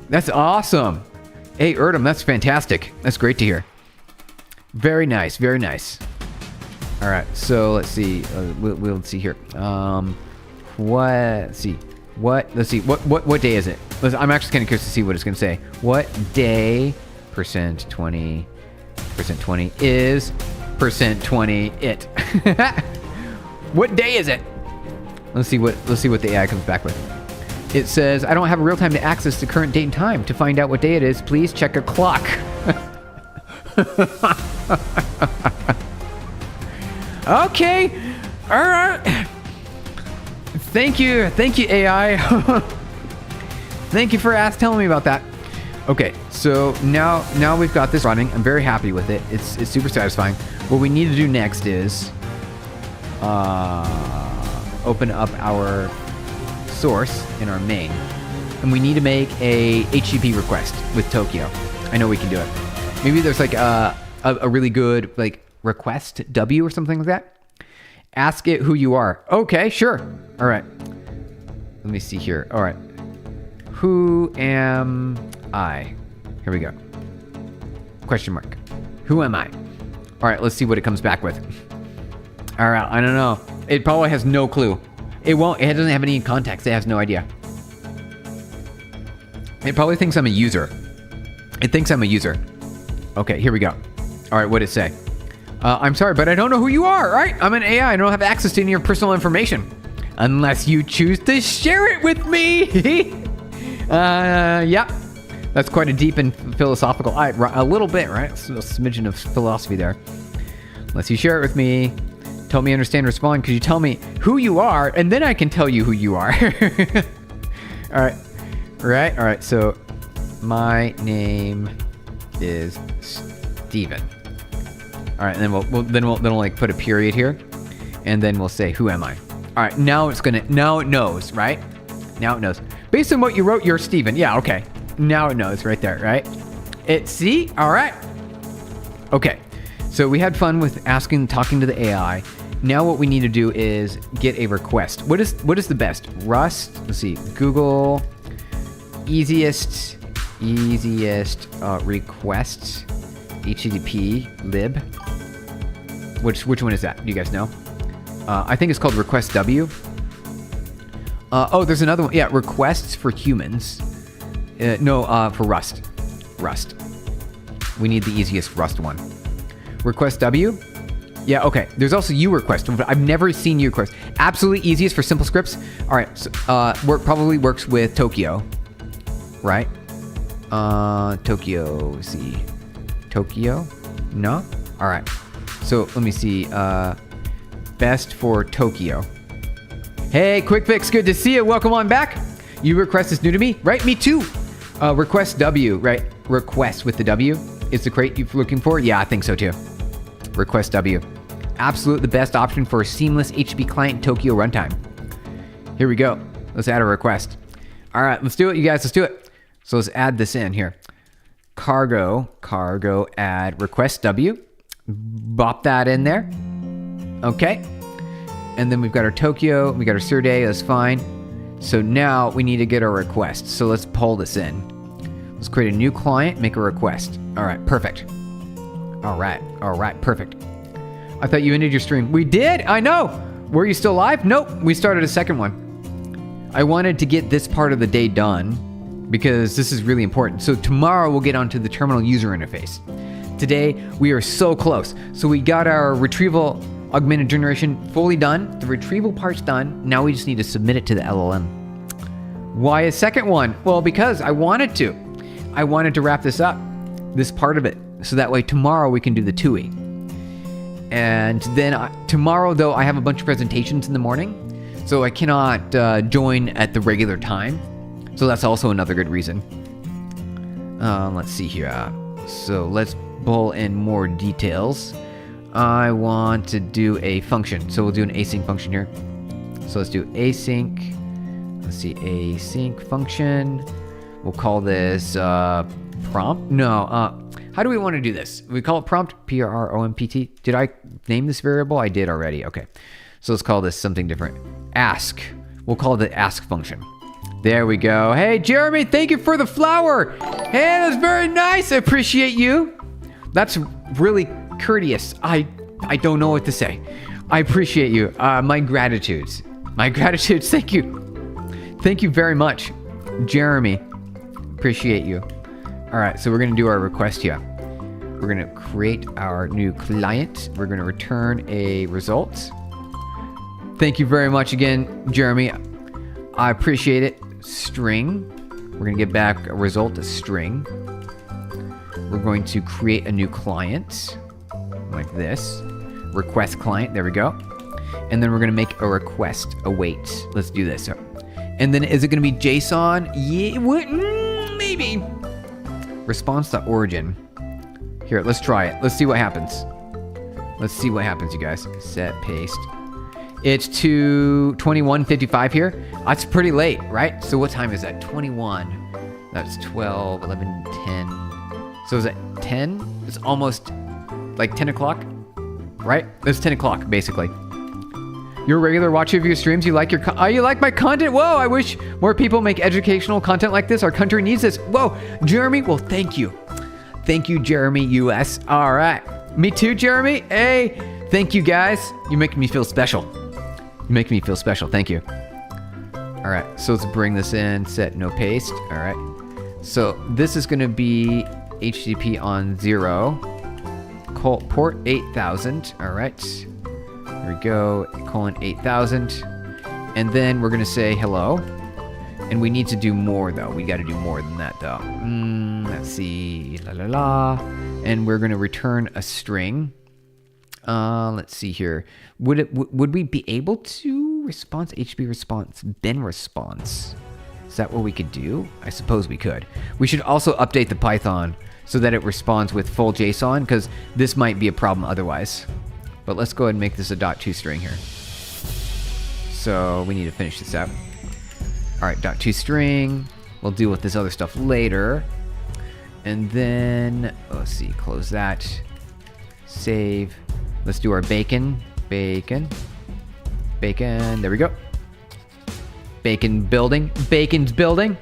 That's awesome. Hey, Erdem, that's fantastic. That's great to hear. Very nice. Very nice. All right. So let's see. We'll see here. Let's see. What day is it? I'm actually kind of curious to see what it's going to say. What day %20 is %20 it? What day is it? Let's see what the AI comes back with. It says, I don't have a real time to access the current date and time. To find out what day it is, please check a clock. Okay. All right. Thank you, AI. Thank you for telling me about that. Okay, so now we've got this running. I'm very happy with it. It's super satisfying. What we need to do next is open up our source in our main, and we need to make a HTTP request with Tokyo. I know we can do it. Maybe there's like a really good like request W or something like that. Ask it who you are. Okay, sure. All right. Let me see here. All right. Who am I? Here we go. Question mark. Who am I? All right, let's see what it comes back with. All right, I don't know. It probably has no clue. It doesn't have any context. It has no idea. It probably thinks I'm a user. It thinks I'm a user. Okay, here we go. All right, what did it say? I'm sorry, but I don't know who you are, right? I'm an AI. I don't have access to any of your personal information. Unless you choose to share it with me. Yeah. That's quite a deep and philosophical... a little bit, right? A smidgen of philosophy there. Unless you share it with me. Tell me, understand, respond. Could you tell me who you are? And then I can tell you who you are. All right. Right? All right. So, my name is Steven. All right, and then we'll like put a period here, and then we'll say, who am I? All right, now it knows, right? Now it knows. Based on what you wrote, you're Steven. Yeah, okay. Now it knows right there, right? See? All right. Okay, so we had fun with talking to the AI. Now what we need to do is get a request. What is the best? Rust, let's see, Google, easiest requests, HTTP lib. Which one is that? Do you guys know? I think it's called request W. There's another one. Yeah, requests for humans. For Rust. Rust. We need the easiest Rust one. Request W. Yeah, okay. There's also uRequest. I've never seen uRequest. Absolutely easiest for simple scripts. All right. So, probably works with Tokyo. Right? Tokyo. Let's see. Tokyo? No? All right. So let me see. Best for Tokyo. Hey, Quick Fix, good to see you. Welcome on back. uRequest is new to me, right? Me too. Request W, right? Request with the W is the crate you're looking for? Yeah, I think so too. Request W. Absolute the best option for a seamless HTTP client Tokyo runtime. Here we go. Let's add a request. All right, let's do it, you guys. Let's do it. So let's add this in here. Cargo add request W. Bop that in there. Okay. And then we've got our Tokyo, we got our Surde, that's fine. So now we need to get our request. So let's pull this in. Let's create a new client, make a request. All right, perfect. All right, perfect. I thought you ended your stream. We did, I know. Were you still live? Nope, we started a second one. I wanted to get this part of the day done because this is really important. So tomorrow we'll get onto the terminal user interface. Today we are so close. So we got our Retrieval Augmented Generation fully done. The retrieval part's done. Now we just need to submit it to the LLM. Why a second one? Well, because I wanted to. I wanted to wrap this up, this part of it, so that way tomorrow we can do the TUI. And then tomorrow, though, I have a bunch of presentations in the morning, so I cannot join at the regular time. So that's also another good reason. Let's see here. So let's pull in more details. I want to do a function. So we'll do an async function here. So let's do async. Let's see, async function. We'll call this prompt. No, how do we want to do this? We call it prompt, P-R-O-M-P-T. Did I name this variable? I did already. Okay. So let's call this something different. Ask. We'll call it the ask function. There we go. Hey, Jeremy, thank you for the flower. Hey, that's very nice. I appreciate you. That's really courteous. I don't know what to say. I appreciate you. My gratitudes. My gratitudes. Thank you. Thank you very much, Jeremy. Appreciate you. All right, so we're going to do our request here. We're going to create our new client. We're going to return a result. Thank you very much again, Jeremy. I appreciate it. String. We're going to get back a result, a string. We're going to create a new client like this. Request client. There we go. And then we're going to make a request await. Let's do this. And then is it going to be JSON? Yeah, what? Maybe. Response.origin. Here, let's try it. Let's see what happens. Let's see what happens, you guys. Set paste. It's to 21:55 here. That's pretty late, right? So what time is that? 21. That's 12, 11, 10. So is that 10? It's almost like 10 o'clock, right? That's 10 o'clock, basically. You're a regular watcher of your streams. You like you like my content? Whoa, I wish more people make educational content like this. Our country needs this. Whoa, Jeremy, well, thank you. Thank you, Jeremy US. All right. Me too, Jeremy. Hey, thank you, guys. You make me feel special. You make me feel special. Thank you. All right, so let's bring this in. Set no paste. All right. So this is going to be HTTP on 0. Port 8000. All right. There we go. Colon 8000. And then we're going to say hello. And we need to do more, though. We got to do more than that, though. Let's see. La la la. And we're going to return a string. Let's see here. Would we be able to response HB response bin response? Is that what we could do? I suppose we could. We should also update the Python so that it responds with full JSON, because this might be a problem otherwise. But let's go ahead and make this a .to string here. So we need to finish this up. All right, .to string. We'll deal with this other stuff later. And then, let's see, close that. Save. Let's do our bacon. Bacon. There we go. Bacon building. Bacon's building.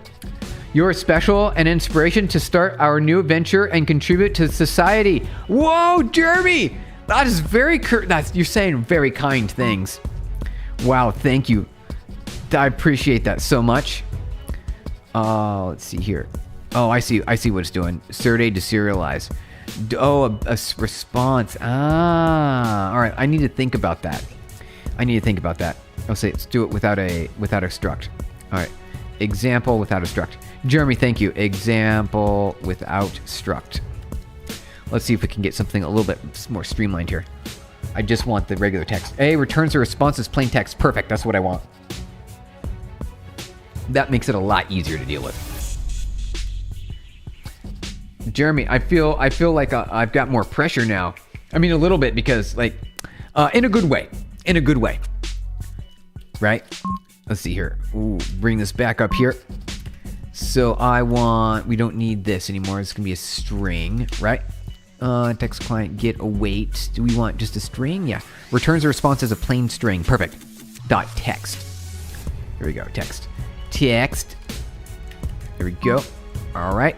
You're special and inspiration to start our new adventure and contribute to society. Whoa, Jeremy! That is very you're saying very kind things. Wow, thank you. I appreciate that so much. Let's see here. Oh, I see what it's doing. Surde to serialize. Oh, a response. All right. I need to think about that. I'll say let's do it without a struct. All right. Example without a struct. Jeremy, thank you. Example without struct. Let's see if we can get something a little bit more streamlined here. I just want the regular text. A returns a response as plain text. Perfect. That's what I want. That makes it a lot easier to deal with. Jeremy, I feel like I've got more pressure now. I mean, a little bit, because like, in a good way, right? Let's see here. Ooh, bring this back up here. So we don't need this anymore. It's gonna be a string, right? Text client get await. Do we want just a string? Yeah. Returns a response as a plain string. Perfect. Dot text. Here we go. Text. Text. There we go. All right.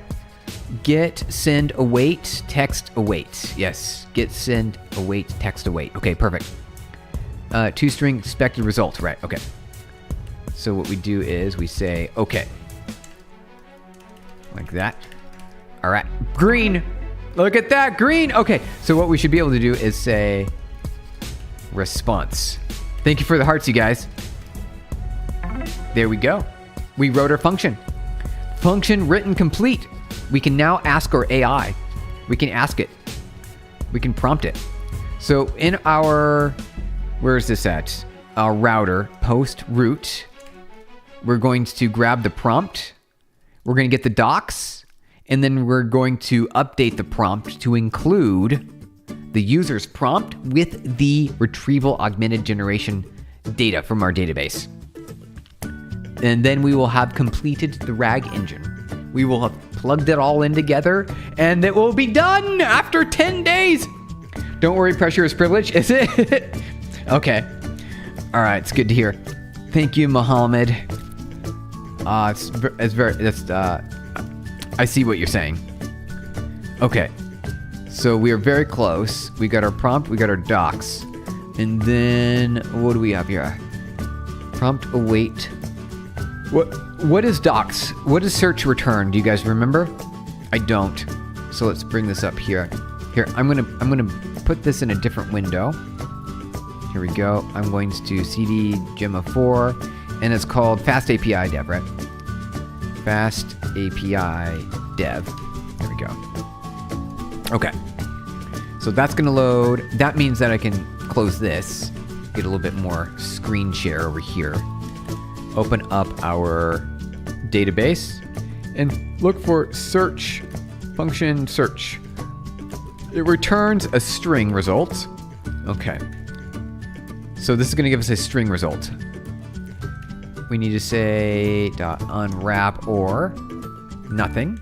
Get, send, await, text, await. Yes. Get, send, await, text, await. Okay, perfect. ToString expected result. Right. Okay. So what we do is we say, okay. Like that. All right. Green. Look at that. Green. Okay. So what we should be able to do is say response. Thank you for the hearts, you guys. There we go. We wrote our function. Function written complete. We can now ask our AI. We can ask it. We can prompt it. So in our, where is this at? Our router, post root, we're going to grab the prompt. We're going to get the docs, and then we're going to update the prompt to include the user's prompt with the Retrieval Augmented Generation data from our database. And then we will have completed the RAG engine. We will have plugged it all in together, and it will be done after 10 days. Don't worry, pressure is privilege, is it? Okay. All right, it's good to hear. Thank you, Mohammed. I see what you're saying. Okay. So we are very close. We got our prompt, we got our docs. And then what do we have here? Prompt await. What is docs? What is search return? Do you guys remember? I don't. So let's bring this up here. Here, I'm gonna put this in a different window. Here we go. I'm going to cd gemma 4, and it's called Fast API Dev, right? Fast API Dev. There we go. Okay. So that's gonna load. That means that I can close this, get a little bit more screen share over here. Open up our database and look for search function search. It returns a string result. Okay. So this is going to give us a string result. We need to say .unwrap or nothing.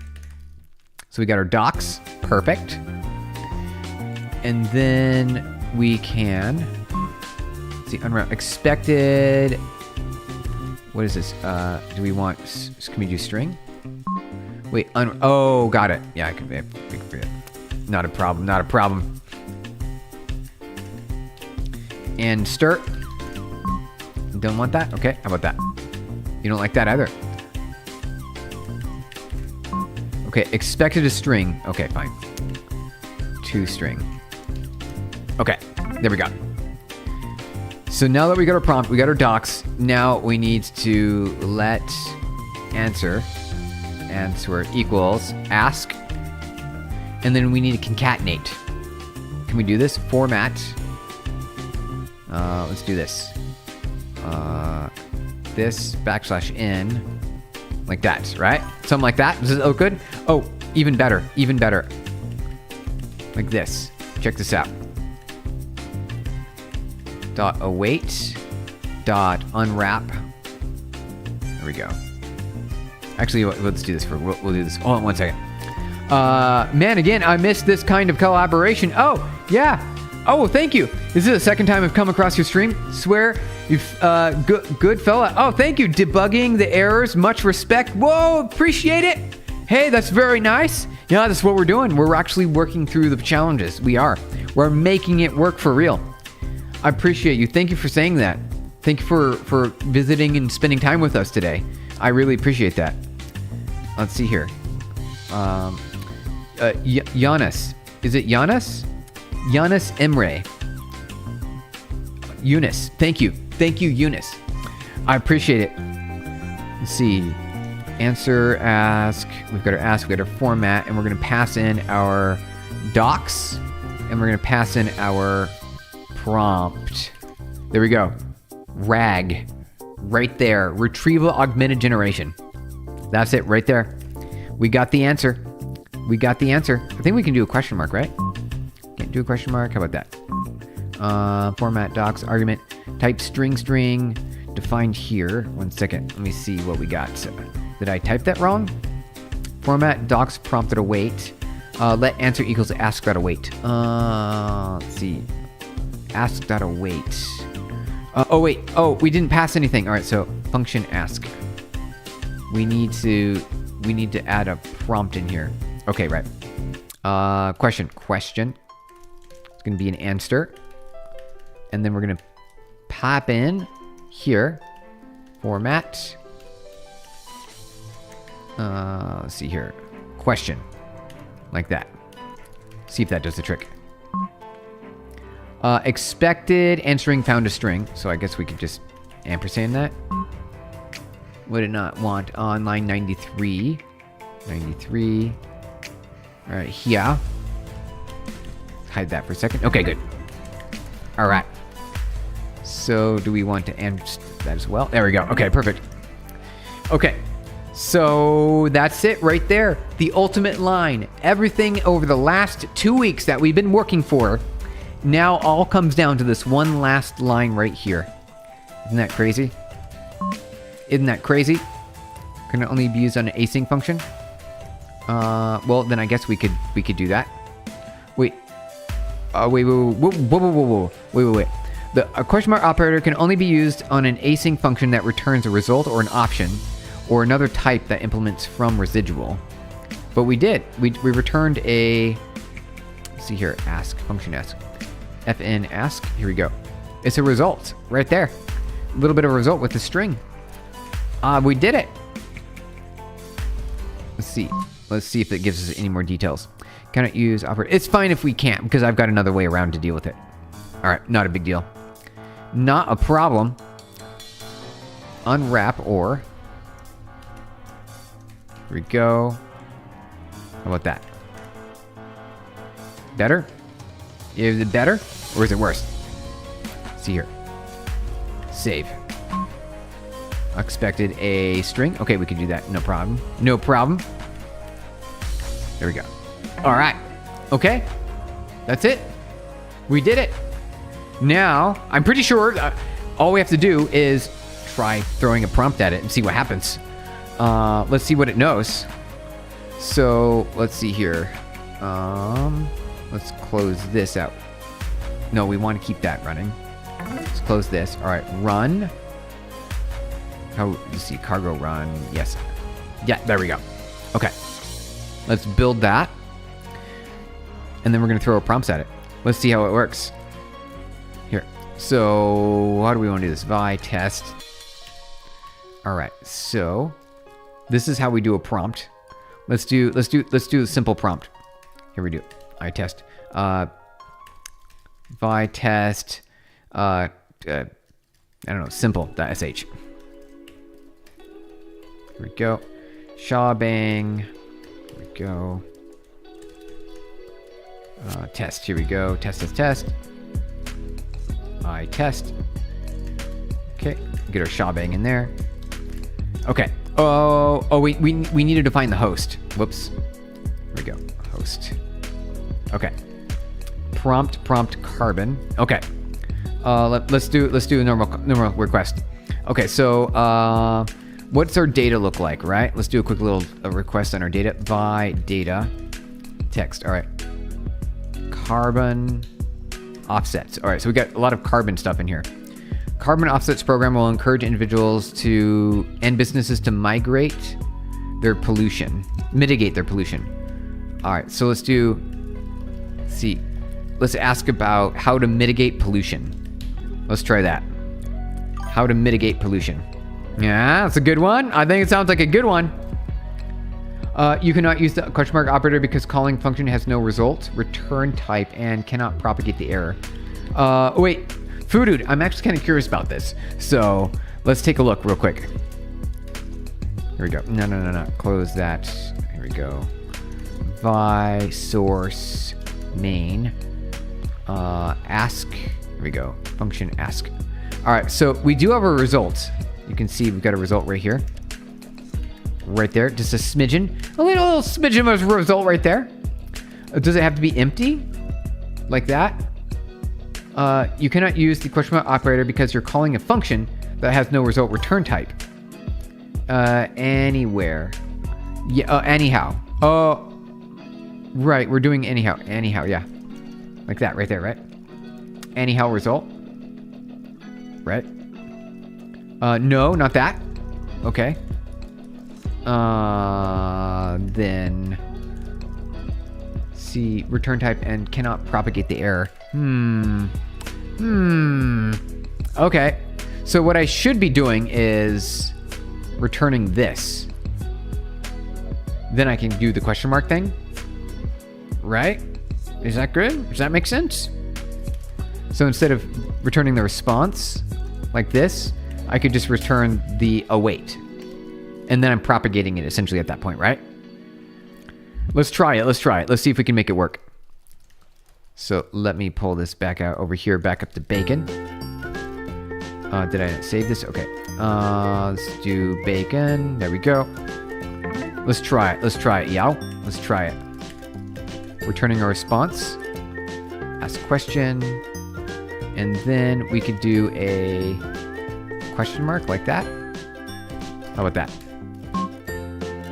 So we got our docs. Perfect. And then we can see unwrap expected. What is this? Do we want, can we do string? Wait, oh, got it. Yeah, I can forget. Not a problem, not a problem. And start. Don't want that? Okay, how about that? You don't like that either. Okay, expected a string. Okay, fine. ToString. Okay, there we go. So now that we got our prompt, we got our docs, now we need to let answer equals ask, and then we need to concatenate. Can we do this? Format. Let's do this. This \n, like that, right? Something like that. Does it look good? Oh, even better, even better. Like this. Check this out. .await, .unwrap. There we go. Actually, let's do this. We'll do this. Hold on 1 second. Man, again, I missed this kind of collaboration. Oh, yeah. Oh, thank you. This is the second time I've come across your stream. Swear, you've good fella. Oh, thank you. Debugging the errors. Much respect. Whoa, appreciate it. Hey, that's very nice. Yeah, that's what we're doing. We're actually working through the challenges. We are. We're making it work for real. I appreciate you. Thank you for saying that. Thank you for visiting and spending time with us today. I really appreciate that. Let's see here. Giannis. Is it Giannis? Giannis Emre. Eunice. Thank you. Thank you, Eunice. I appreciate it. Let's see. Answer, ask. We've got our ask. We've got our format. And we're going to pass in our docs. And we're going to pass in our prompt. There we go. RAG. Right there. Retrieval Augmented Generation. That's it right there. We got the answer. We got the answer. I think we can do a question mark, right? Can't do a question mark. How about that? Format docs argument type string defined here. 1 second. Let me see what we got. Did I type that wrong? Format docs prompted await. Let answer equals ask.await. Let's see. Ask.await. Oh, wait. Oh, we didn't pass anything. All right, so function ask. We need to add a prompt in here. Okay, right. Question. It's going to be an answer. And then we're going to pop in here. Format. Let's see here. Question. Like that. See if that does the trick. Expected answering found a string. So I guess we could just ampersand that. Would it not want on line 93? 93. All right, here. Hide that for a second. Okay, good. All right. So do we want to answer that as well? There we go. Okay, perfect. Okay. So that's it right there. The ultimate line. Everything over the last 2 weeks that we've been working for now all comes down to this one last line right here. Isn't that crazy? Isn't that crazy? Can it only be used on an async function? Well, then I guess we could do that. Wait. Wait. The question mark operator can only be used on an async function that returns a result or an option, or another type that implements from residual. But we did. We returned a... Let's see here. Ask. Function ask. Fn ask. Here we go. It's a result right there. A little bit of a result with the string. We did it. Let's see. Let's see if it gives us any more details. Cannot use operator. It's fine if we can't, because I've got another way around to deal with it. All right. Not a big deal. Not a problem. Unwrap or... Here we go. How about that? Better? Is it better? Or is it worse? See here. Save. Expected a string. Okay, we can do that. No problem. No problem. There we go. All right. Okay. That's it. We did it. Now, I'm pretty sure all we have to do is try throwing a prompt at it and see what happens. Let's see what it knows. So let's see here. Let's close this out. No, we want to keep that running. Let's close this. All right, run. How you see cargo run? Yes. Yeah, there we go. Okay. Let's build that. And then we're going to throw prompts at it. Let's see how it works. Here. So how do we want to do this? Vi test. All right. So this is how we do a prompt. Let's do a simple prompt. Here we do. I test. Vi test. I don't know. Simple.sh. Here we go. Shawbang. Here we go. Test. Here we go. Test. I test. Okay. Get our shawbang in there. Okay. Oh, we need to define the host. Whoops. Here we go. Host. Okay. Prompt carbon. Okay. Let's do a normal request. Okay, so what's our data look like, right? Let's do a quick little request on our data. Vi data text. All right. Carbon offsets. All right, so we got a lot of carbon stuff in here. Carbon offsets program will encourage individuals and businesses to mitigate their pollution. All right, so let's ask about how to mitigate pollution. Let's try that. How to mitigate pollution. Yeah, that's a good one. I think it sounds like a good one. You cannot use the question mark operator because calling function has no result, return type, and cannot propagate the error. Wait, Foodoo, I'm actually kind of curious about this. So let's take a look real quick. Here we go. No. Close that. Here we go. Vi source main. Ask. Here we go. Function ask. All right, so we do have a result. You can see we've got a result right here. Right there, just a smidgen. A little smidgen of a result right there. Does it have to be empty? Like that? You cannot use the question mark operator because you're calling a function that has no result return type. Anywhere. Yeah, anyhow. Oh, right, we're doing anyhow. Anyhow, yeah. Like that right there, right? Anyhow result. Right? No, not that. Okay. Then see return type and cannot propagate the error. Okay. So what I should be doing is returning this. Then I can do the question mark thing. Right? Is that good? Does that make sense? So instead of returning the response like this, I could just return the await. And then I'm propagating it essentially at that point, right? Let's try it. Let's try it. Let's see if we can make it work. So let me pull this back out over here, back up to bacon. Did I save this? Okay. Let's do bacon. There we go. Let's try it. Let's try it, yow. Let's try it. Returning a response. Ask question. And then we could do a question mark like that. How about that?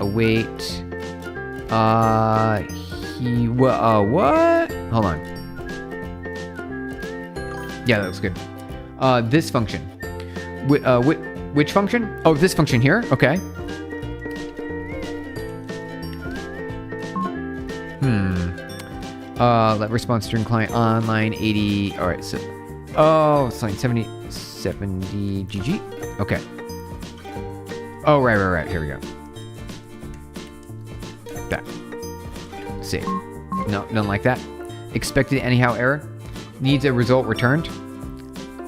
Await. What? Hold on. Yeah, that looks good. This function. Which function? Oh, this function here? Okay. Let response string client online 80. All right, so it's like 70 GG. Okay. Oh, right. Here we go. That. Save. No, nothing like that. Expected anyhow error. Needs a result returned.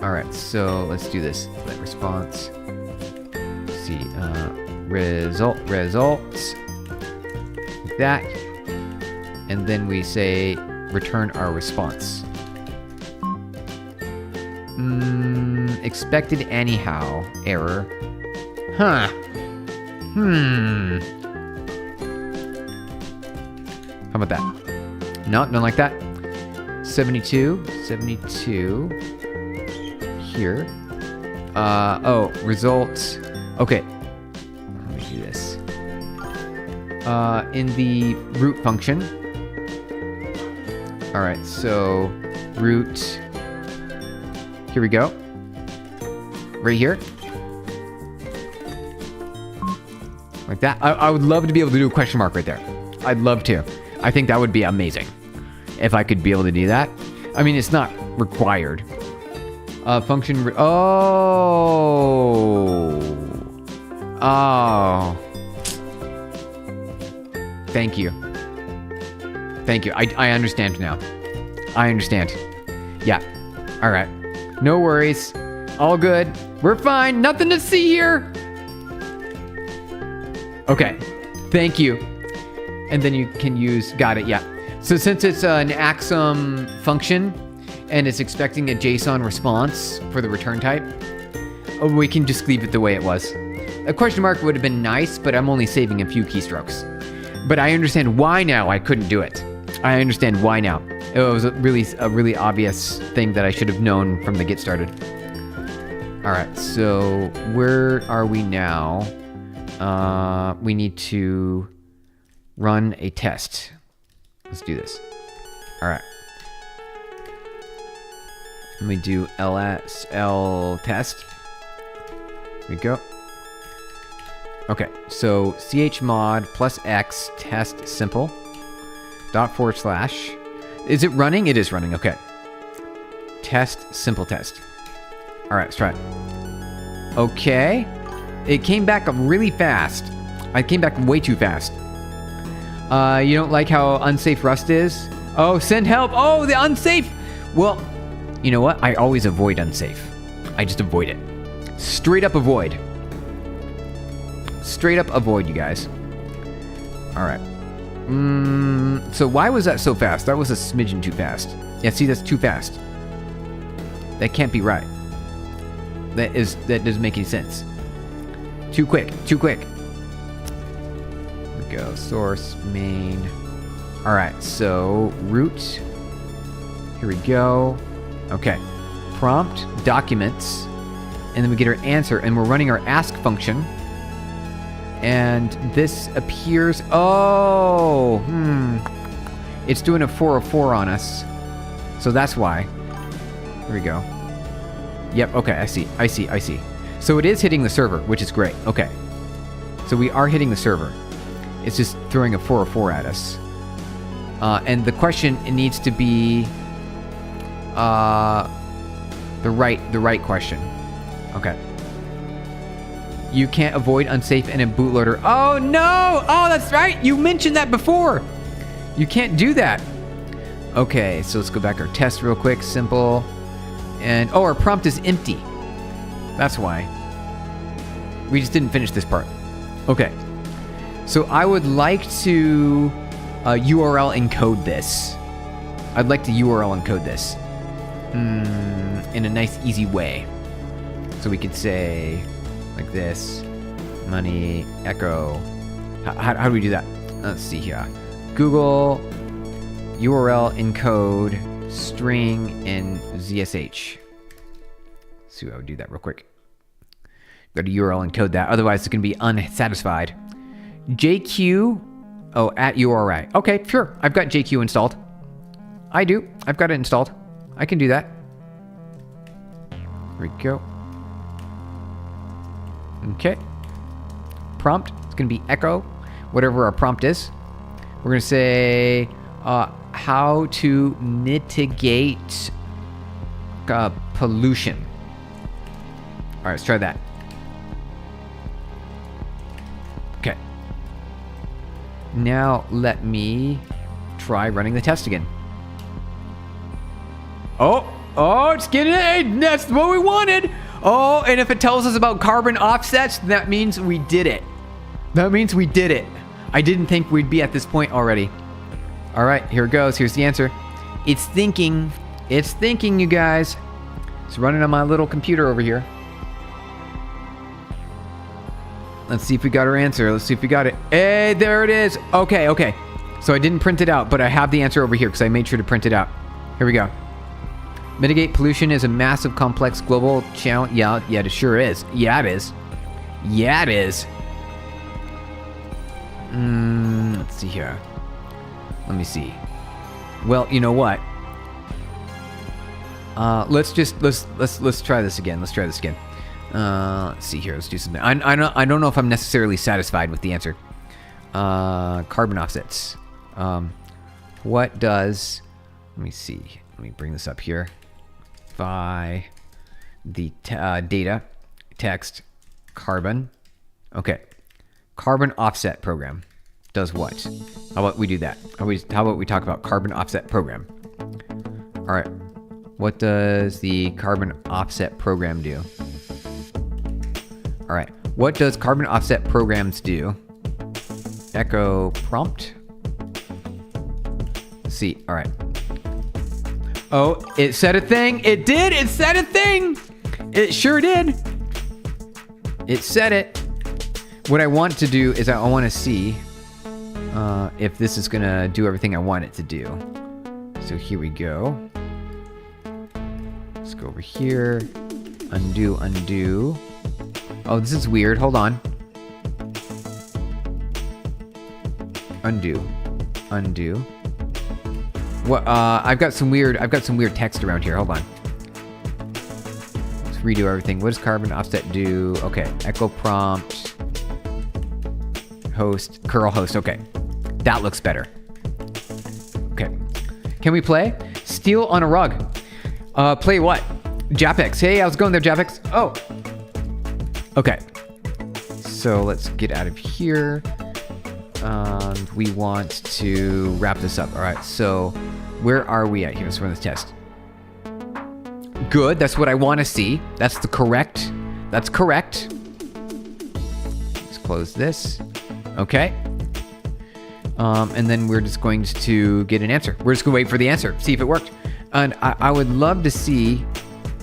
All right, so let's do this. Let response. Let's see. Results. Like that. And then we say return our response. Expected anyhow error. Huh. How about that? No, nothing like that. 72 here. Results. Okay. Let me do this. In the root function. All right, so root. Here we go. Right here. Like that. I would love to be able to do a question mark right there. I'd love to. I think that would be amazing if I could be able to do that. I mean, it's not required. Function. Oh. Thank you. I understand now. I understand. Yeah. All right. No worries. All good. We're fine. Nothing to see here. Okay. Thank you. And then you can use, got it, yeah. So since it's an Axum function and it's expecting a JSON response for the return type, we can just leave it the way it was. A question mark would have been nice, but I'm only saving a few keystrokes. But I understand why now I couldn't do it. I understand why now. It was a really obvious thing that I should have known from the get started. All right, so where are we now? We need to run a test. Let's do this. All right. Let me do LSL test. Here we go. Okay, so chmod plus x test simple dot / Is it running? It is running. Okay. Test simple test. All right, let's try it. Okay. It came back really fast. I came back way too fast. You don't like how unsafe Rust is? Oh, send help. Oh, the unsafe. Well, you know what? I always avoid unsafe. I just avoid it. Straight up avoid. Straight up avoid, you guys. All right. So why was that so fast? That was a smidgen too fast. Yeah, see, that's too fast. That can't be right. That doesn't make any sense. Too quick. Here we go. Source, main. All right, so root. Here we go. Okay. Prompt, documents, and then we get our answer, and we're running our ask function. And this appears... Oh! It's doing a 404 on us. So that's why. Here we go. Yep, okay, I see. So it is hitting the server, which is great. Okay. So we are hitting the server. It's just throwing a 404 at us. And the question, it needs to be the right question. Okay. You can't avoid unsafe in a bootloader. Oh no! Oh, that's right. You mentioned that before. You can't do that. Okay, so let's go back our test real quick. Simple. And our prompt is empty. That's why. We just didn't finish this part. Okay. So I would like to URL encode this. I'd like to URL encode this in a nice, easy way. So we could say like this, money, echo. How do we do that? Let's see here. Google URL encode string in ZSH. So I would do that real quick. Go to URL encode that. Otherwise, it's going to be unsatisfied. JQ. Oh, at URI. Okay, sure. I've got JQ installed. I do. I've got it installed. I can do that. Here we go. Okay. Prompt. It's going to be echo, whatever our prompt is. We're going to say how to mitigate pollution. All right, let's try that. Okay. Now let me try running the test again. Oh, it's getting it. That's what we wanted. Oh, and if it tells us about carbon offsets, that means we did it. That means we did it. I didn't think we'd be at this point already. All right, here it goes. Here's the answer. It's thinking. It's thinking, you guys. It's running on my little computer over here. Let's see if we got our answer. Let's see if we got it. Hey, there it is. Okay. So I didn't print it out, but I have the answer over here because I made sure to print it out. Here we go. Mitigate pollution is a massive, complex, global challenge. Yeah, it sure is. Yeah, it is. Let's see here. Let me see. Well, you know what? Let's try this again. Let's see here. Let's do something. I don't know if I'm necessarily satisfied with the answer. Carbon offsets. What does? Let me see. Let me bring this up here. By the data, text, carbon. Okay. Carbon offset program does what? How about we do that? How about we talk about carbon offset program? All right. What does the carbon offset program do? All right. What does carbon offset programs do? Echo prompt. Let's see. All right. Oh, it said a thing. It did. It said a thing. It sure did. It said it. What I want to do is I want to see if this is going to do everything I want it to do. So here we go. Let's go over here. Undo. Oh, this is weird. Hold on. Undo. What? I've got some weird text around here. Hold on. Let's redo everything. What does carbon offset do? Okay. Echo prompt. Host. Curl host. Okay. That looks better. Okay. Can we play? Steal on a rug. Play what? Japex. Hey, how's it going there, Japex? Oh. Okay. So let's get out of here. We want to wrap this up. All right. So where are we at here? Let's run this test. Good. That's what I want to see. That's correct. Let's close this. Okay. And then we're just going to get an answer. We're just going to wait for the answer, see if it worked. And I would love to see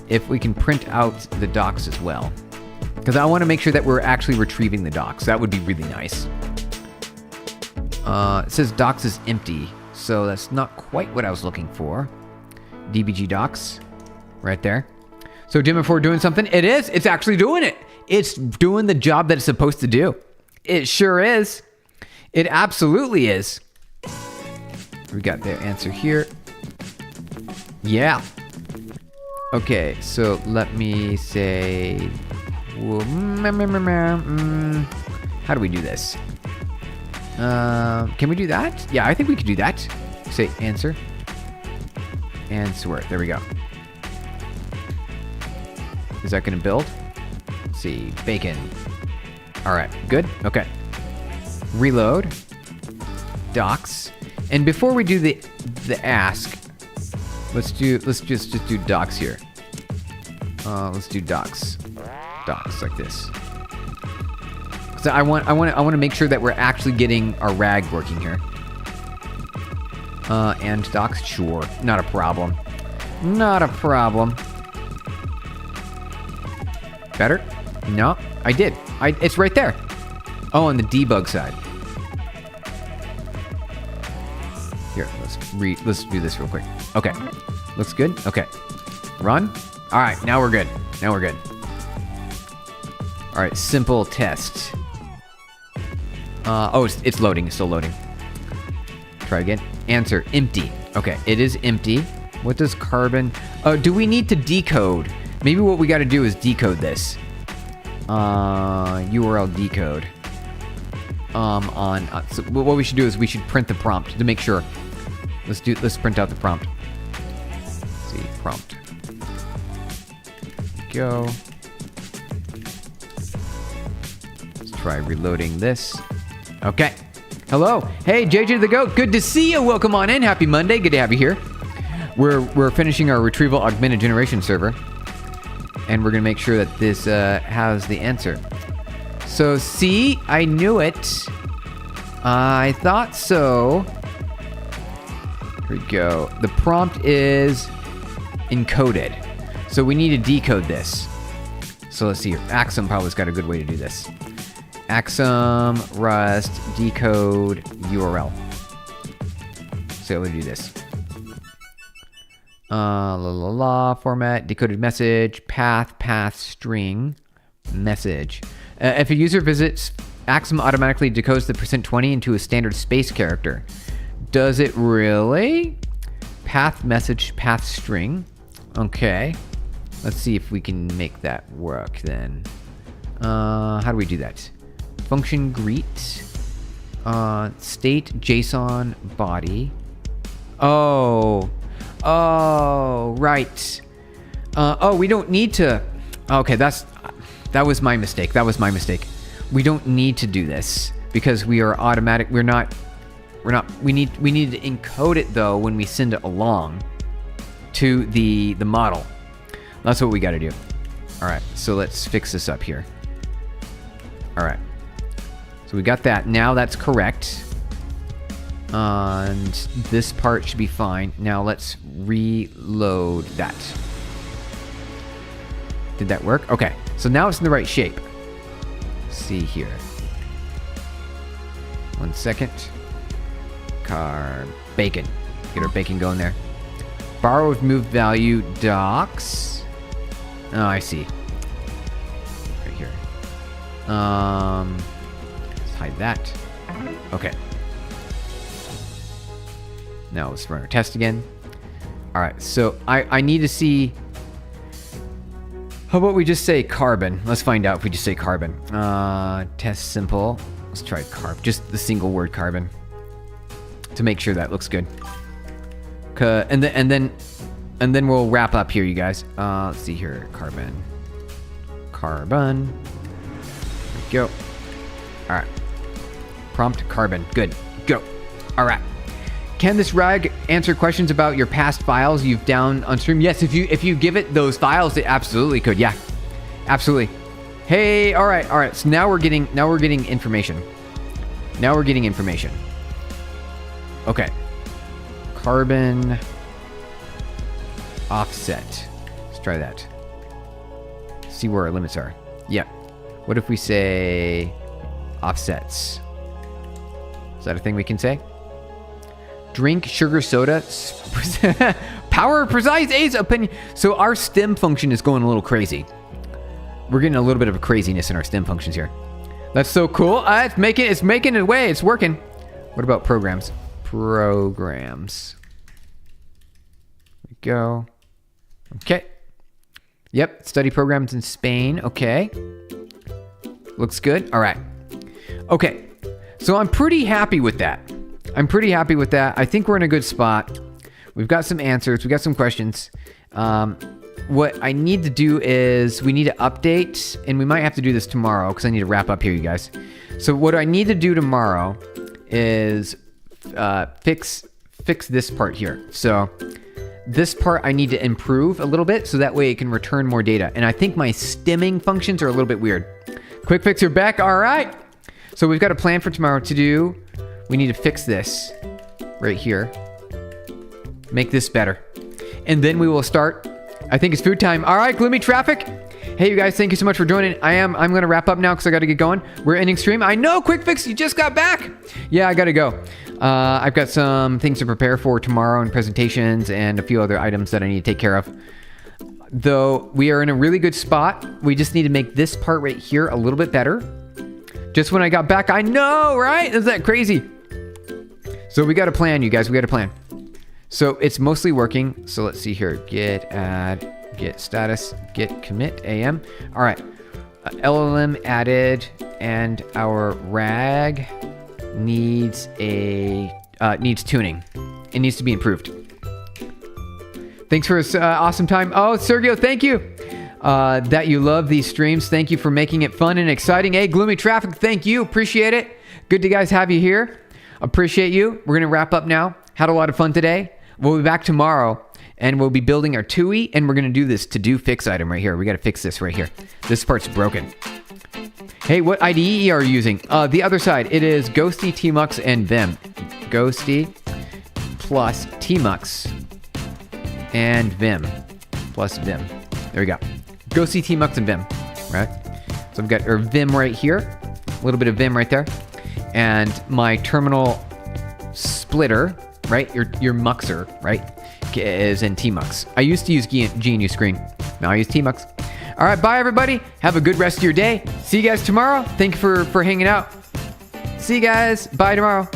if we can print out the docs as well. Because I want to make sure that we're actually retrieving the docs. That would be really nice. It says docs is empty. So that's not quite what I was looking for. DBG docs. Right there. So Dim, if we're doing something, it is. It's actually doing it. It's doing the job that it's supposed to do. It sure is. It absolutely is. We got the answer here. Yeah. Okay, so let me say... How do we do this? Can we do that? Yeah, I think we could do that. Say answer. Answer. There we go. Is that going to build? Let's see. Bacon. All right. Good. Okay. Reload. Docs. And before we do the ask, let's just do docs here. Let's do docs. Docs like this. So I want to make sure that we're actually getting our rag working here. And docs, sure, not a problem. Not a problem. Better? No, I did. It's right there. Oh, on the debug side. Here, let's do this real quick. Okay, looks good. Okay, run. All right, now we're good. Now we're good. All right, simple test. Oh, it's loading. It's still loading. Try again. Answer, empty. Okay, it is empty. What does carbon... do we need to decode? Maybe what we got to do is decode this. URL decode. So what we should do is we should print the prompt to make sure. Let's print out the prompt. Let's see, prompt. Go. Let's try reloading this. Okay. Hello. Hey, JJ the Goat. Good to see you. Welcome on in. Happy Monday. Good to have you here. We're finishing our Retrieval Augmented Generation server. And we're going to make sure that this has the answer. So, see, I knew it. I thought so. Here we go. The prompt is encoded. So we need to decode this. So let's see here. Axum probably's got a good way to do this. Axum, Rust, decode, URL. So we do this. Format, decoded message, path, string, message. If a user visits, Axum automatically decodes the %20 into a standard space character. Does it really? Path message, path string. Okay. Let's see if we can make that work then. How do we do that? Function greet. State JSON body. Oh, right. Oh, we don't need to. Okay, that was my mistake. We don't need to do this because we are automatic. We need to encode it though when we send it along to the model. That's what we got to do. All right, so let's fix this up here. All right, so we got that. Now that's correct. And this part should be fine. Now let's reload that. Did that work? Okay, so now it's in the right shape. Let's see here. 1 second. Bacon. Get our bacon going there. Borrowed move value docs. Oh, I see. Right here. Let's hide that. Okay. Now let's run our test again. All right, so I need to see. How about we just say carbon? Let's find out if we just say carbon. Test simple. Let's try just the single word carbon to make sure that looks good. And then we'll wrap up here, you guys. Let's see here, carbon. There we go. All right. Prompt carbon. Good. Go. All right. Can this rag answer questions about your past files you've down on stream? Yes, if you give it those files, it absolutely could. Yeah, absolutely. Hey, all right. So now we're getting information. Okay. Carbon offset. Let's try that. See where our limits are. Yeah. What if we say offsets? Is that a thing we can say? Drink sugar soda. Power precise A's opinion. So our stem function is going a little crazy. We're getting a little bit of a craziness in our stem functions here. That's so cool. It's making its way. It's working. What about programs? Programs. There we go. Okay. Yep. Study programs in Spain. Okay. Looks good. All right. Okay. So I'm pretty happy with that. I think we're in a good spot. We've got some answers. We got some questions. What I need to do is we need to update, and we might have to do this tomorrow because I need to wrap up here, you guys. So what I need to do tomorrow is fix this part here. So this part I need to improve a little bit so that way it can return more data. And I think my stimming functions are a little bit weird. Quick fix, you're back. All right. So we've got a plan for tomorrow to do. We need to fix this right here. Make this better. And then we will start. I think it's food time. All right, gloomy traffic. Hey, you guys, thank you so much for joining. I'm going to wrap up now because I got to get going. We're ending stream. I know, quick fix, you just got back. Yeah, I got to go. I've got some things to prepare for tomorrow and presentations and a few other items that I need to take care of. Though we are in a really good spot. We just need to make this part right here a little bit better. Just when I got back, I know, right? Isn't that crazy? So we got a plan, you guys. We got a plan. So it's mostly working. So let's see here. Git add, git status, git commit am. All right. LLM added, and our RAG needs tuning. It needs to be improved. Thanks for an awesome time. Oh, Sergio, thank you. That you love these streams. Thank you for making it fun and exciting. Hey, gloomy traffic, thank you. Appreciate it. Good to guys have you here. Appreciate you. We're going to wrap up now. Had a lot of fun today. We'll be back tomorrow, and we'll be building our TUI, and we're going to do this to-do fix item right here. We got to fix this right here. This part's broken. Hey, what IDE are you using? The other side, it is Ghosty, Tmux, and Vim. Ghosty plus Tmux and Vim plus Vim. There we go. Ghosty, Tmux, and Vim. Right? So I've got our Vim right here. A little bit of Vim right there. And my terminal splitter, right? Your muxer, right? Is in Tmux. I used to use GNU Screen. Now I use Tmux. All right, bye everybody. Have a good rest of your day. See you guys tomorrow. Thank you for hanging out. See you guys. Bye tomorrow.